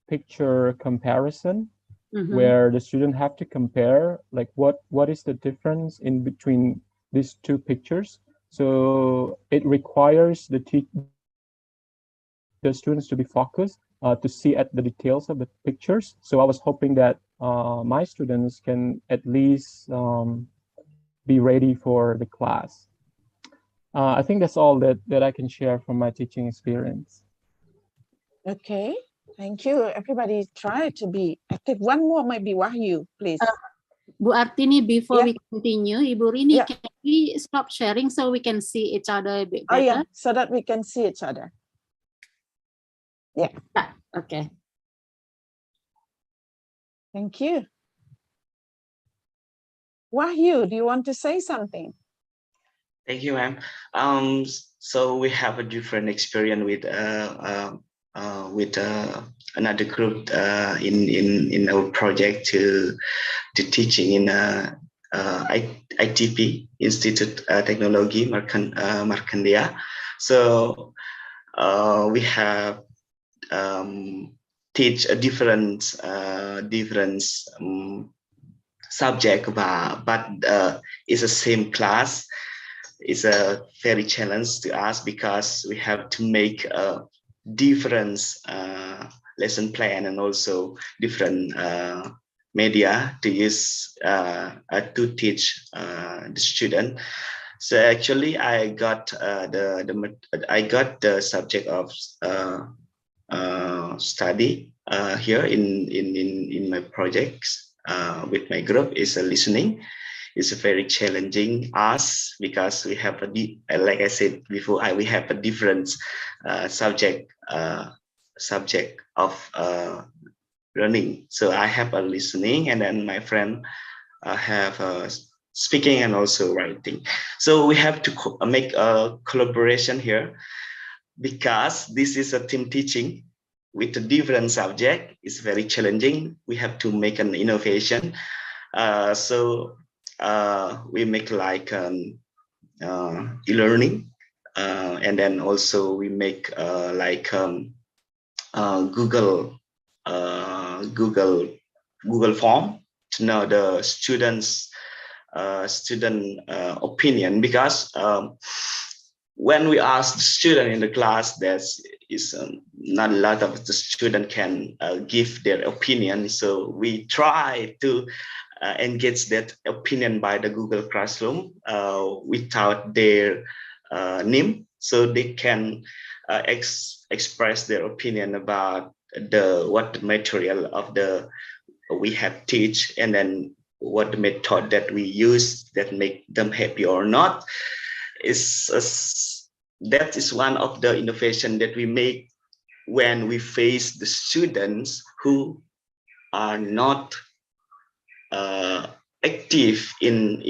picture comparison, where the student have to compare like what is the difference in between these two pictures. So it requires the students to be focused to see at the details of the pictures. So I was hoping that my students can at least be ready for the class. I think that's all that I can share from my teaching experience. Okay, thank you. Everybody try to be active. One more might be Wahyu, please. Bu Artini, before we continue, Ibu Rini, can we stop sharing so we can see each other a bit better? Oh yeah, so that we can see each other. Yeah. Okay. Thank you. Wahyu, do you want to say something? Thank you, ma'am. So we have a different experience with another group in our project to teaching in ITP Institute Technology Markandeya. So we have teach a different subject, but it's the same class. It's a very challenge to us because we have to make a different lesson plan and also different media to use to teach the student. So actually, I got the subject of study here in my projects with my group is a listening. It's very challenging us because we have like I said before, we have a different subject of learning. So I have a listening, and then my friend have speaking and also writing. So we have to make a collaboration here because this is a team teaching with a different subject. It's very challenging. We have to make an innovation. So we make like e-learning, and then also we make like Google form to know the students' opinion, because when we ask the student in the class, there's not a lot of the student can give their opinion. So we try to engage that opinion by the Google Classroom without their name, so they can express their opinion about what the material of we have teach, and then what the method that we use that make them happy or not. That is one of the innovation that we make when we face the students who are not active in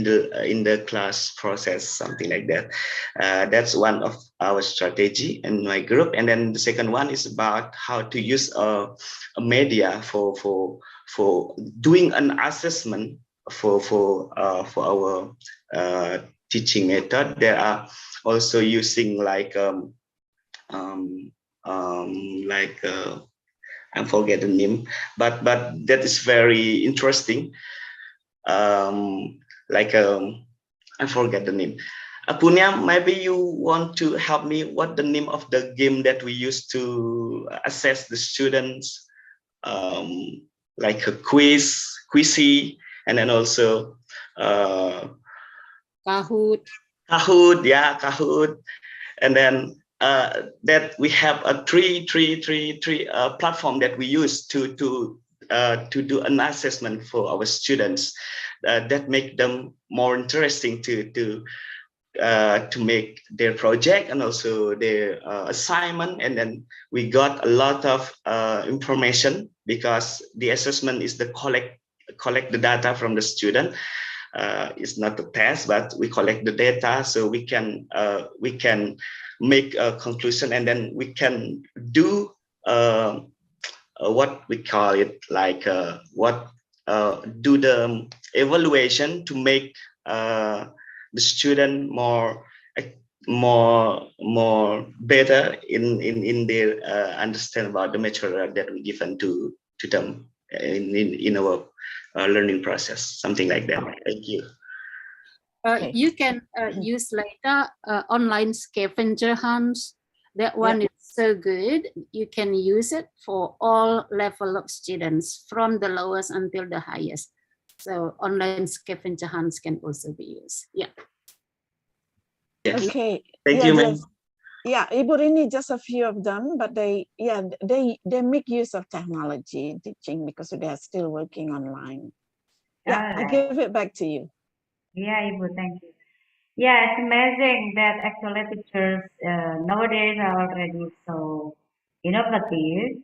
the class process, something like that. That's one of our strategy in my group. And then the second one is about how to use a media for doing an assessment for our teaching method. They are also using like like I forget the name, but that is very interesting. Like I forget the name. Punya, maybe you want to help me. What the name of the game that we use to assess the students, like a quizzy, and then also Kahoot. Kahoot, yeah, Kahoot, and then that we have a three platform that we use to do an assessment for our students that make them more interesting to make their project and also their assignment. And then we got a lot of information, because the assessment is the collect the data from the student. It's not a test, but we collect the data so we can make a conclusion, and then we can do what we call it, like do the evaluation to make the student more better in their understand about the material that we given to them in our learning process, something like that. Thank you. You can use later online scavenger hunts. That one is so good. You can use it for all level of students, from the lowest until the highest. So online scavenger hunts can also be used. Yeah. Yes. Okay. Thank you, ma'am. Yeah, Ibu Rini, just a few of them, but they make use of technology in teaching because they are still working online. Yeah, I give it back to you. Yeah, Ibu, thank you. Yeah, it's amazing that actually teachers nowadays are already so innovative.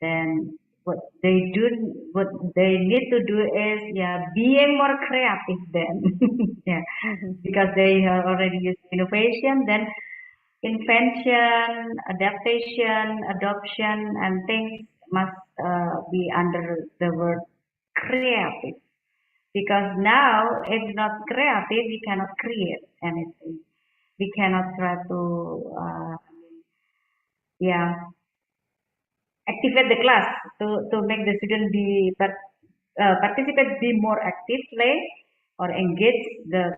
Then what they need to do is being more creative then. Yeah, because they have already used innovation, then invention, adaptation, adoption, and things must be under the word creative. Because now, if not creative, we cannot create anything. We cannot try to, activate the class to make the student participate, be more actively, or engage the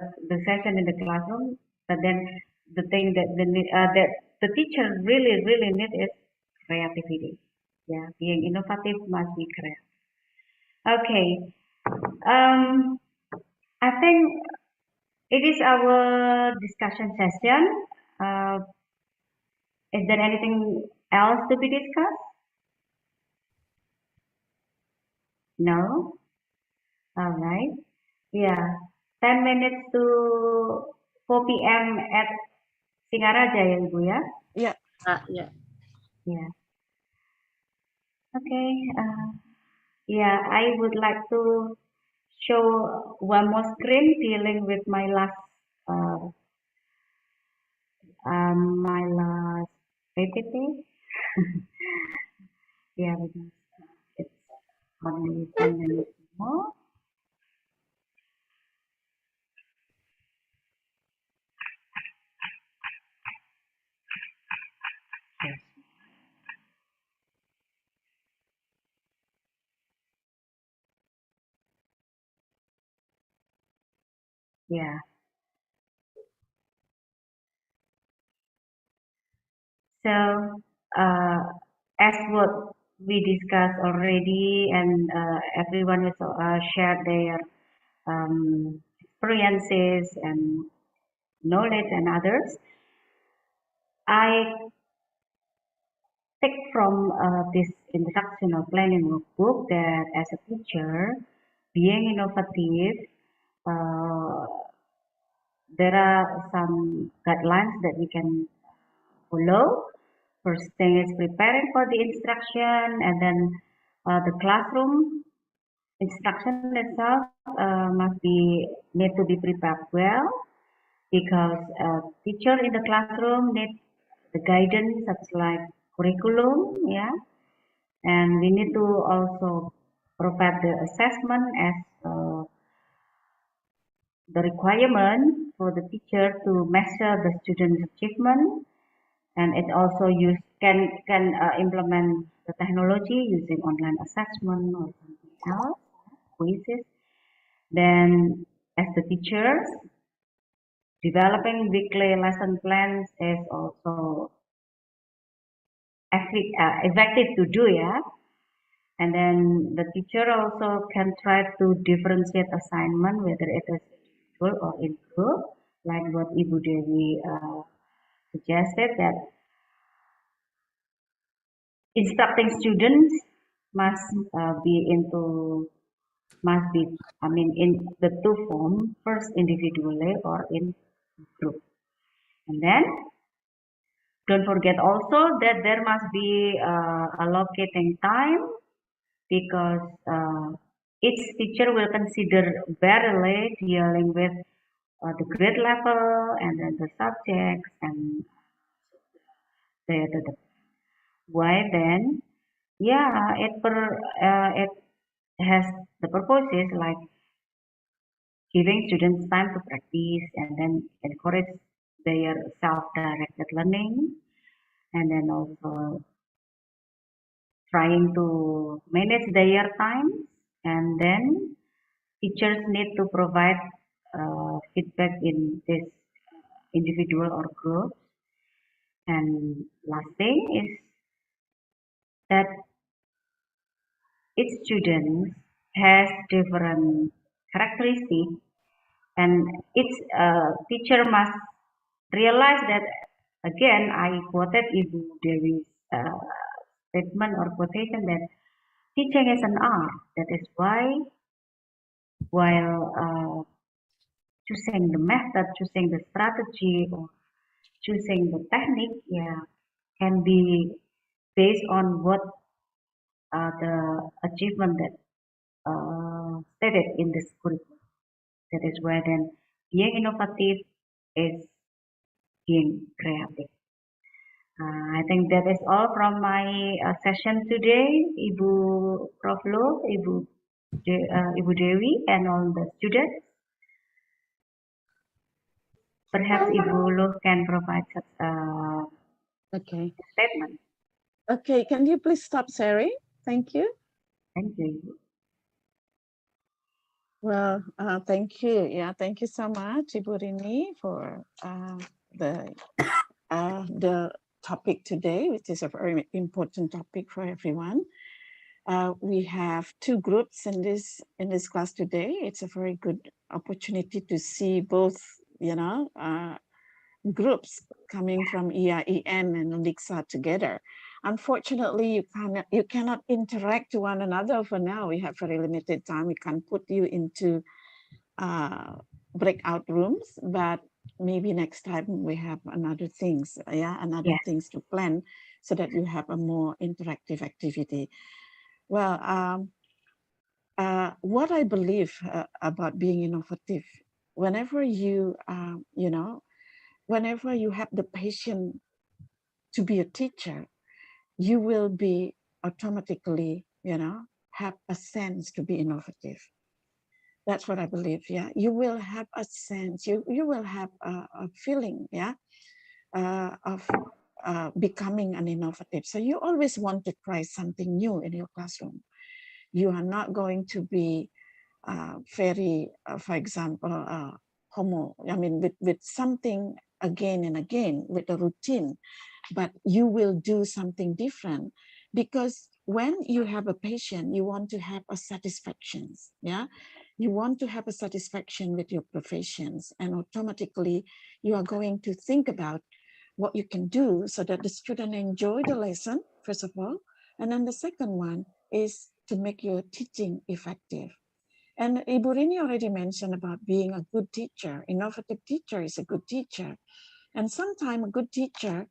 session in the classroom. But then the thing that that the teacher really need is creativity. Yeah, being innovative must be creative. Okay. I think it is our discussion session. Is there anything else to be discussed? No? All right. Yeah. 10 minutes to 4 p.m. at Singaraja ya, Ibu ya? Yeah. Yeah. Yeah. Okay. Yeah, I would like to show one more screen dealing with my last PPT. Yeah, because it's only 10 minutes more. Yes. Yeah. So, as what we discussed already, and everyone has shared their experiences and knowledge and others, I take from this instructional planning workbook that as a teacher, being innovative, there are some guidelines that we can follow. First thing is preparing for the instruction, and then the classroom instruction itself need to be prepared well, because a teacher in the classroom needs the guidance such like curriculum, yeah, and we need to also provide the assessment as the requirement for the teacher to measure the student's achievement, and it also can implement the technology using online assessment or something else, quizzes. Then, as the teachers, developing weekly lesson plans is also effective to do, yeah. And then the teacher also can try to differentiate assignment, whether it is individual or in group, like what Ibu Dewi suggested, that instructing students must I mean, in the two forms, first individually or in group. And then don't forget also that there must be allocating time, because each teacher will consider barely dealing with the grade level and then the subjects and the why then, yeah, it has the purposes like giving students time to practice and then encourage their self-directed learning, and then also trying to manage their time, and then teachers need to provide feedback in this individual or group. And last thing is that each student has different characteristics, and each teacher must realize that, again, I quoted Ibu Dewi's statement or quotation that teaching is an art. That is why, while choosing the method, choosing the strategy, or choosing the technique, yeah, can be based on what the achievement that stated in this curriculum. That is why then being innovative is being creative. I think that is all from my session today, Ibu Prof. Lo, Ibu Dewi, and all the students. Perhaps Ibu Lo can provide such okay statement. Okay, can you please stop sharing? Thank you. Thank you, Ibu. Well, thank you. Yeah, thank you so much, Ibu Rini, for the topic today, which is a very important topic for everyone. We have two groups in this class today. It's a very good opportunity to see both, groups coming from EIEN and UNIXA together. Unfortunately, you cannot interact to one another for now. We have very limited time. We can't put you into breakout rooms, but maybe next time we have another things, things to plan so that you have a more interactive activity. Well, what I believe about being innovative, whenever you, whenever you have the patience to be a teacher, you will be automatically, have a sense to be innovative. That's what I believe. Yeah, you will have a sense. You will have a feeling. Yeah, of becoming an innovative. So you always want to try something new in your classroom. You are not going to be very, for example, with something again and again, with a routine, but you will do something different, because when you have a patient, you want to have a satisfaction. Yeah, you want to have a satisfaction with your professions, and automatically you are going to think about what you can do so that the student enjoy the lesson, first of all, and then the second one is to make your teaching effective. And Ibu Rini already mentioned about being a good teacher. Innovative teacher is a good teacher. And sometimes a good teacher,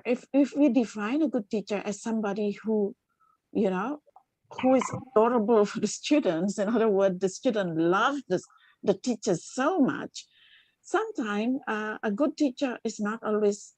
if we define a good teacher as somebody who, who is adorable for the students, in other words, the student loves the teacher so much, sometimes a good teacher is not always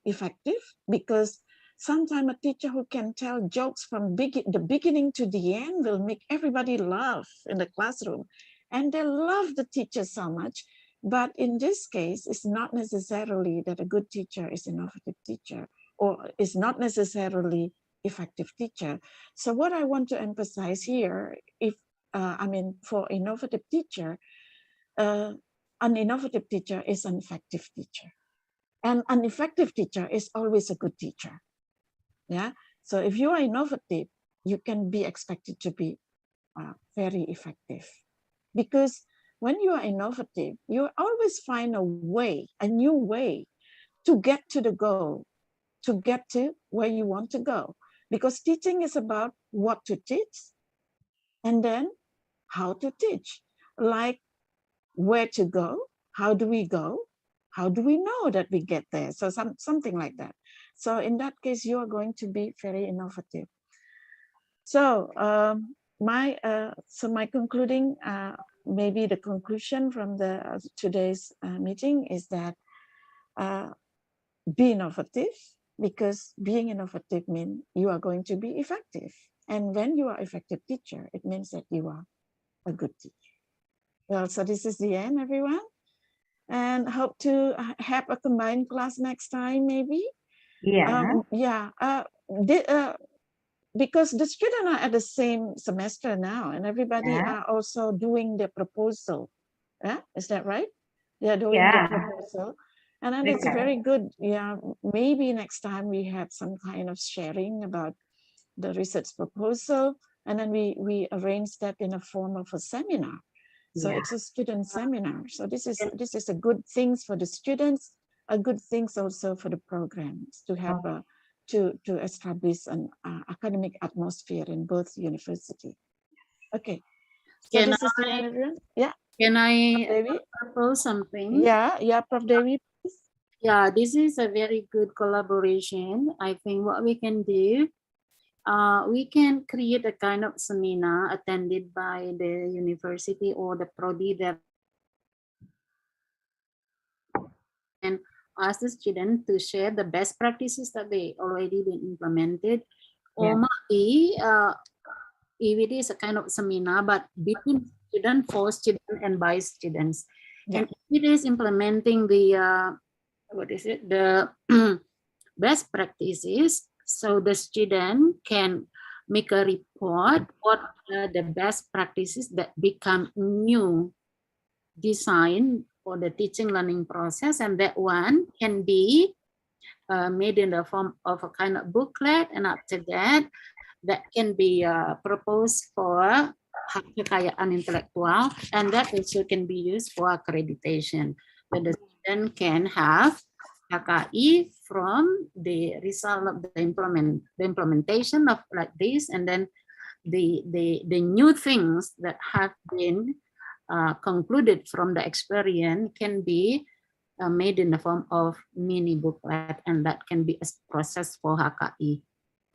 effective, because sometimes a teacher who can tell jokes from the beginning to the end will make everybody laugh in the classroom. And they love the teacher so much But in this case, it's not necessarily that a good teacher is an innovative teacher, or is not necessarily effective teacher. So what I want to emphasize here, for innovative teacher, an innovative teacher is an effective teacher. And an effective teacher is always a good teacher. Yeah. So if you are innovative, you can be expected to be very effective. Because when you are innovative, you always find a way, a new way to get to the goal, to get to where you want to go. Because teaching is about what to teach and then how to teach. Like where to go, how do we go, how do we know that we get there? So something like that. So in that case, you are going to be very innovative. So my concluding, maybe the conclusion from the today's meeting is that be innovative, because being innovative means you are going to be effective. And when you are effective teacher, it means that you are a good teacher. Well, so this is the end, everyone. And hope to have a combined class next time, maybe. Because the students are at the same semester now, and everybody are also doing the proposal. Yeah, is that right? They are doing the proposal, and then it's very good. Yeah, maybe next time we have some kind of sharing about the research proposal, and then we arrange that in a form of a seminar. So it's a student seminar. So this is a good thing for the students, a good thing also for the programs to have to establish an academic atmosphere in both university. Okay. So Can this is the end, everyone. Yeah. Can I propose something? Yeah, Prof. Devi, please. Yeah, this is a very good collaboration. I think what we can do, we can create a kind of seminar attended by the university or the prodi that and ask the student to share the best practices that they already been implemented, or maybe if it is a kind of seminar, but between student, for student, and by students. And if it is implementing the the best practices, so the student can make a report what are the best practices that become new design for the teaching learning process, and that one can be made in the form of a kind of booklet, and after that can be proposed for hak kekayaan intelektual, and that also can be used for accreditation. So the student can have HKI from the result of the implementation of like this, and then the new things that have been concluded from the experience can be made in the form of mini booklet, and that can be a process for HKI.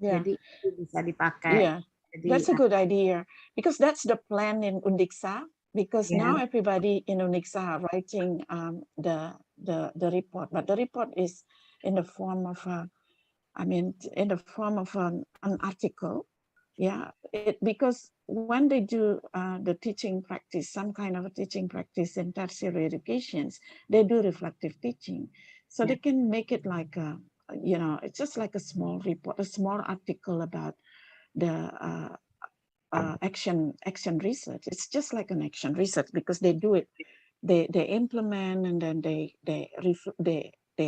Jadi bisa dipakai. Yeah, that's a good idea, because that's the plan in Undixa. Because now everybody in Undixa are writing the report, but the report is in the form of an article. Yeah, because when they do the teaching practice, some kind of a teaching practice in tertiary educations, they do reflective teaching, so they can make it like a, it's just like a small report, a small article about the action research. It's just like an action research, because they do it, they implement, and then they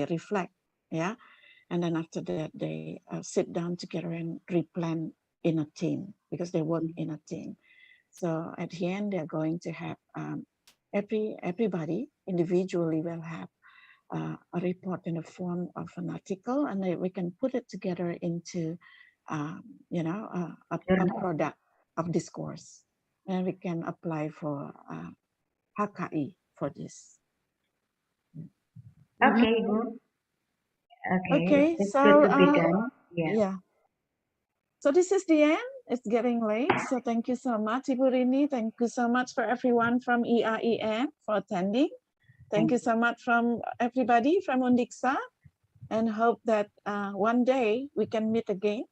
reflect, and then after that they sit down together and replan in a team, because they work in a team. So at the end, they're going to have everybody individually will have a report in the form of an article, and we can put it together into a product of discourse, and we can apply for HKI for this. Okay, good. Okay, it's so good to be done. So this is the end. It's getting late, so thank you so much, Ibu Rini. Thank you so much for everyone from EREM for attending. Thank you so much from everybody from Undixa, and hope that one day we can meet again.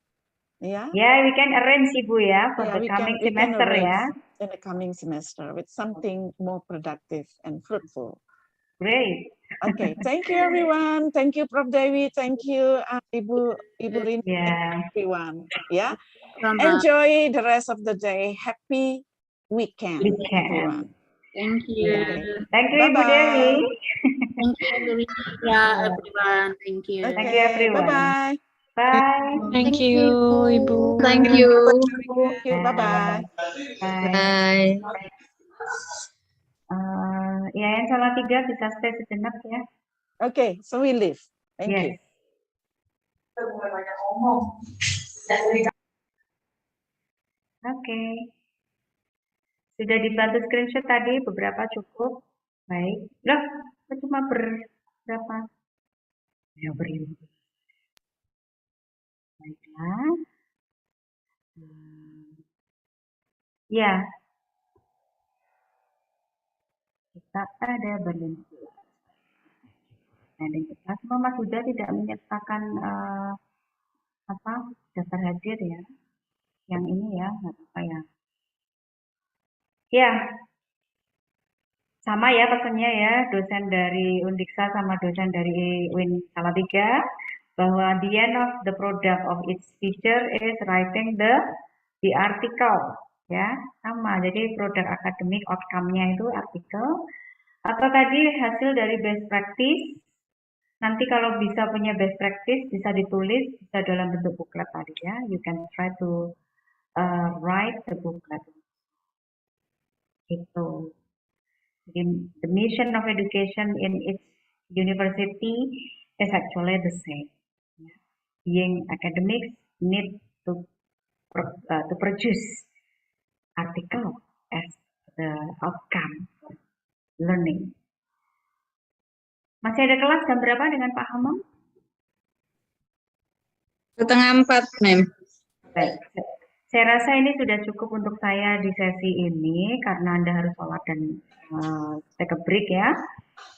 Yeah, we can arrange, Ibu, for the coming semester, in the coming semester with something more productive and fruitful. Great. Okay, thank you everyone. Thank you Prof. Dewi. Thank you Ibu Rini. Yeah. Everyone. Yeah. Enjoy the rest of the day. Happy weekend, everyone. Thank you. Okay. Thank you, Ibu Bye-bye. Dewi. Thank you, everyone. Thank you. Okay, Thank you, everyone. bye-bye. Bye. Thank you, Ibu. Thank you. Thank you. Bye-bye. Bye. Ya, yang salah 3 bisa stay sejenak ya. Okay, so we leave. Thank Yes. you. Oke. Sudah dibantu screenshot tadi, beberapa cukup. Baik. Loh, cuma berapa? Ya, beribu. Baiklah. Ya. Kita ada berlimpah. Dan kita semua Mas Huda tidak menyertakan daftar hadir ya. Yang ini ya, nggak apa-apa ya. Ya, sama ya pesannya ya, dosen dari Undiksa sama dosen dari Win Salatiga, bahwa the end of the product of each teacher is writing the article, ya, sama. Jadi produk akademik outcome-nya itu artikel, atau tadi hasil dari best practice. Nanti kalau bisa punya best practice, bisa ditulis, bisa dalam bentuk booklet tadi ya. You can try to write the booklet. Itu. The mission of education in its university is actually the same. Being academics need to produce article as the outcome of learning. Masih ada kelas jam berapa dengan Pak Hamam? 3:30, Mem. Baik. Saya rasa ini sudah cukup untuk saya di sesi ini karena Anda harus sholat dan take a break ya.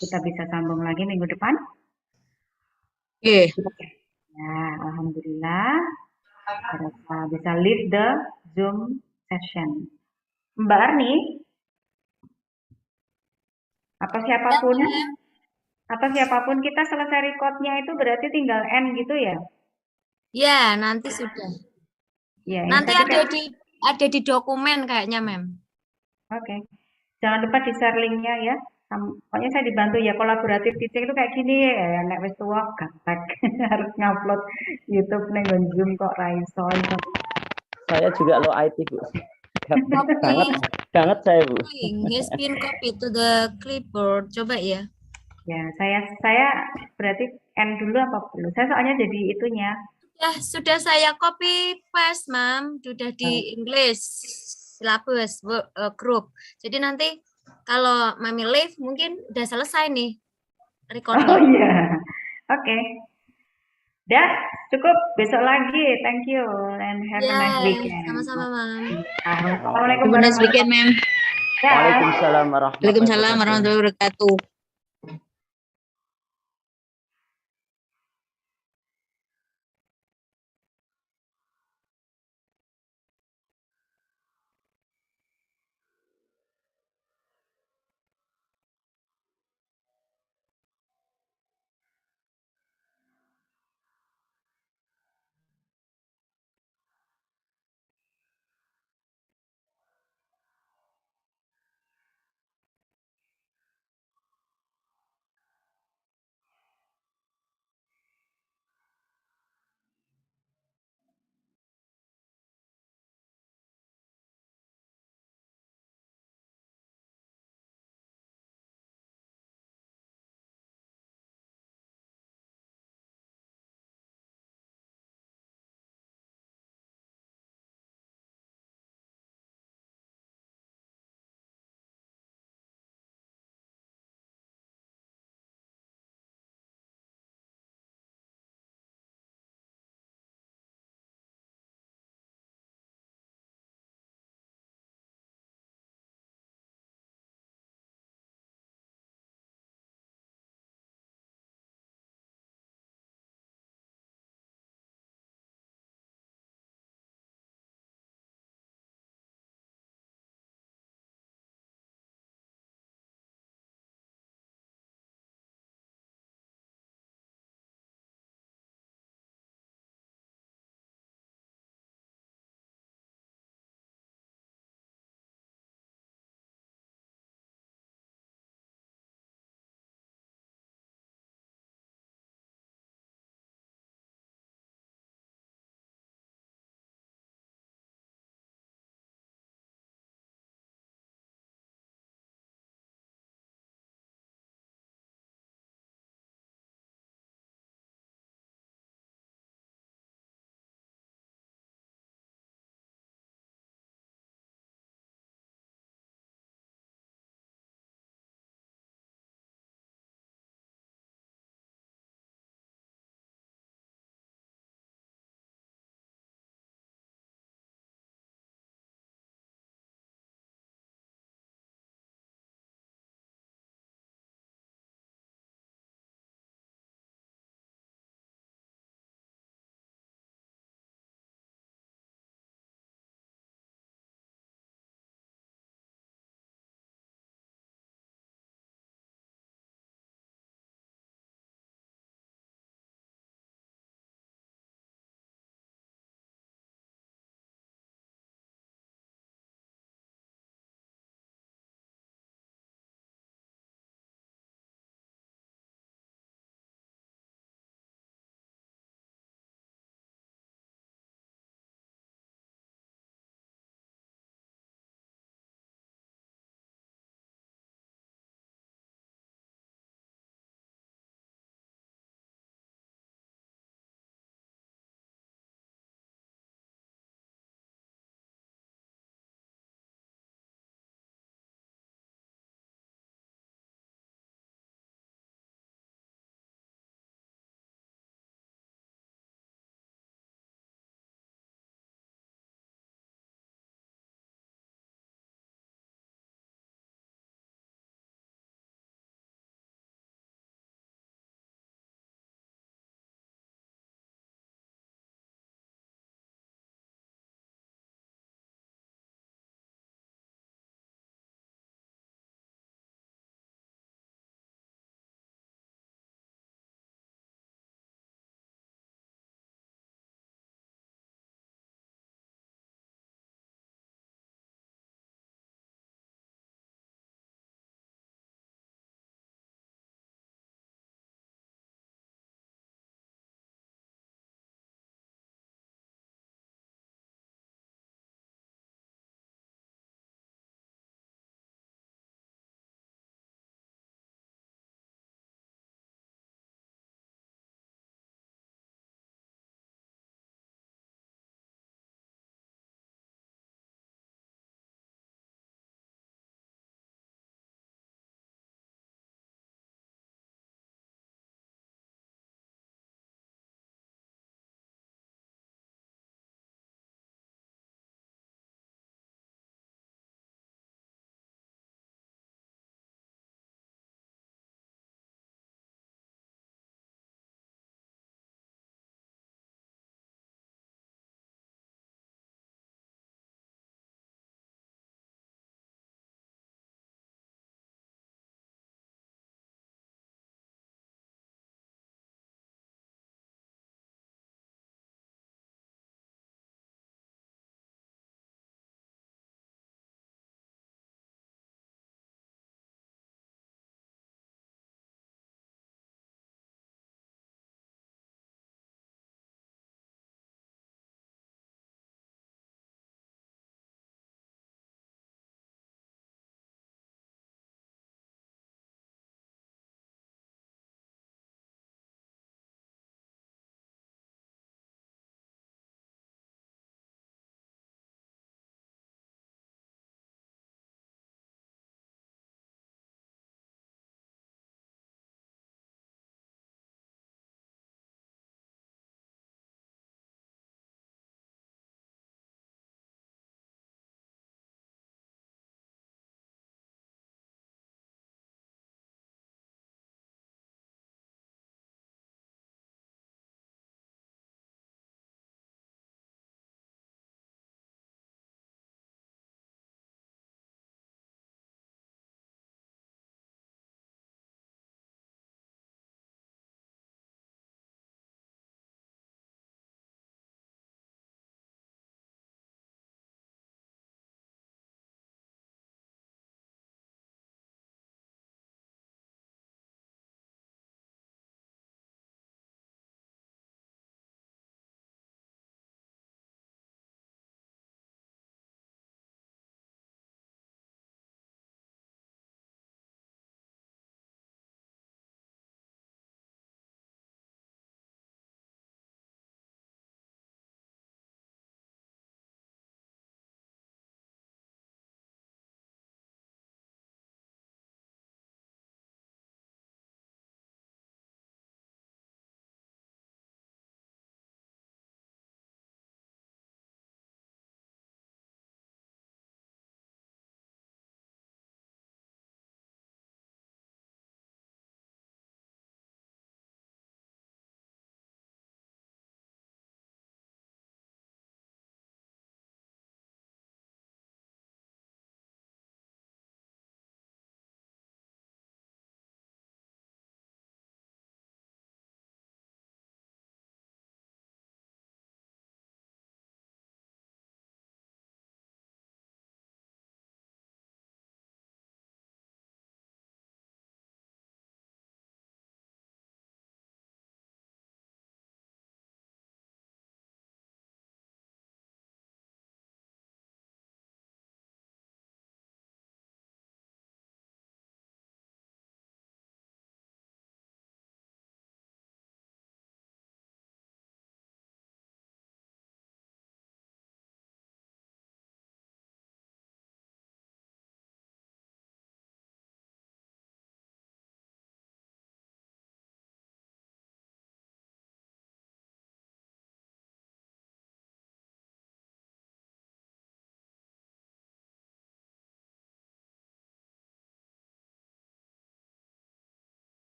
Kita bisa sambung lagi minggu depan. Oke. Ya, alhamdulillah. Saya rasa bisa leave the Zoom session. Mbak Arni, atau siapapun kita selesai recordnya itu berarti tinggal end gitu ya? Ya, nanti sudah. Ya, nanti ada di dokumen kayaknya, Mem. Oke. Jangan lupa di-share linknya ya. Pokoknya saya dibantu ya, kolaboratif teaching itu kayak gini ya, nek wis tuwa gampang harus ngupload YouTube ning Zoom kok ra iso. Saya juga lo IT, Bu. banget saya, Bu. Spin copy to the clipboard. Coba ya. Ya, saya berarti end dulu apa perlu? Saya soalnya jadi itunya. Ya, sudah saya copy paste, Mam. Sudah di English syllabus group. Jadi nanti kalau Mami leave mungkin udah selesai nih recording. Oh iya. Oke. Dah, cukup. Besok lagi. Thank you and have a nice weekend. Sama-sama, Mam. Assalamualaikum Have a nice weekend, Mem. Waalaikumsalam warahmatullahi wabarakatuh. Waalaikumsalam warahmatullahi wabarakatuh.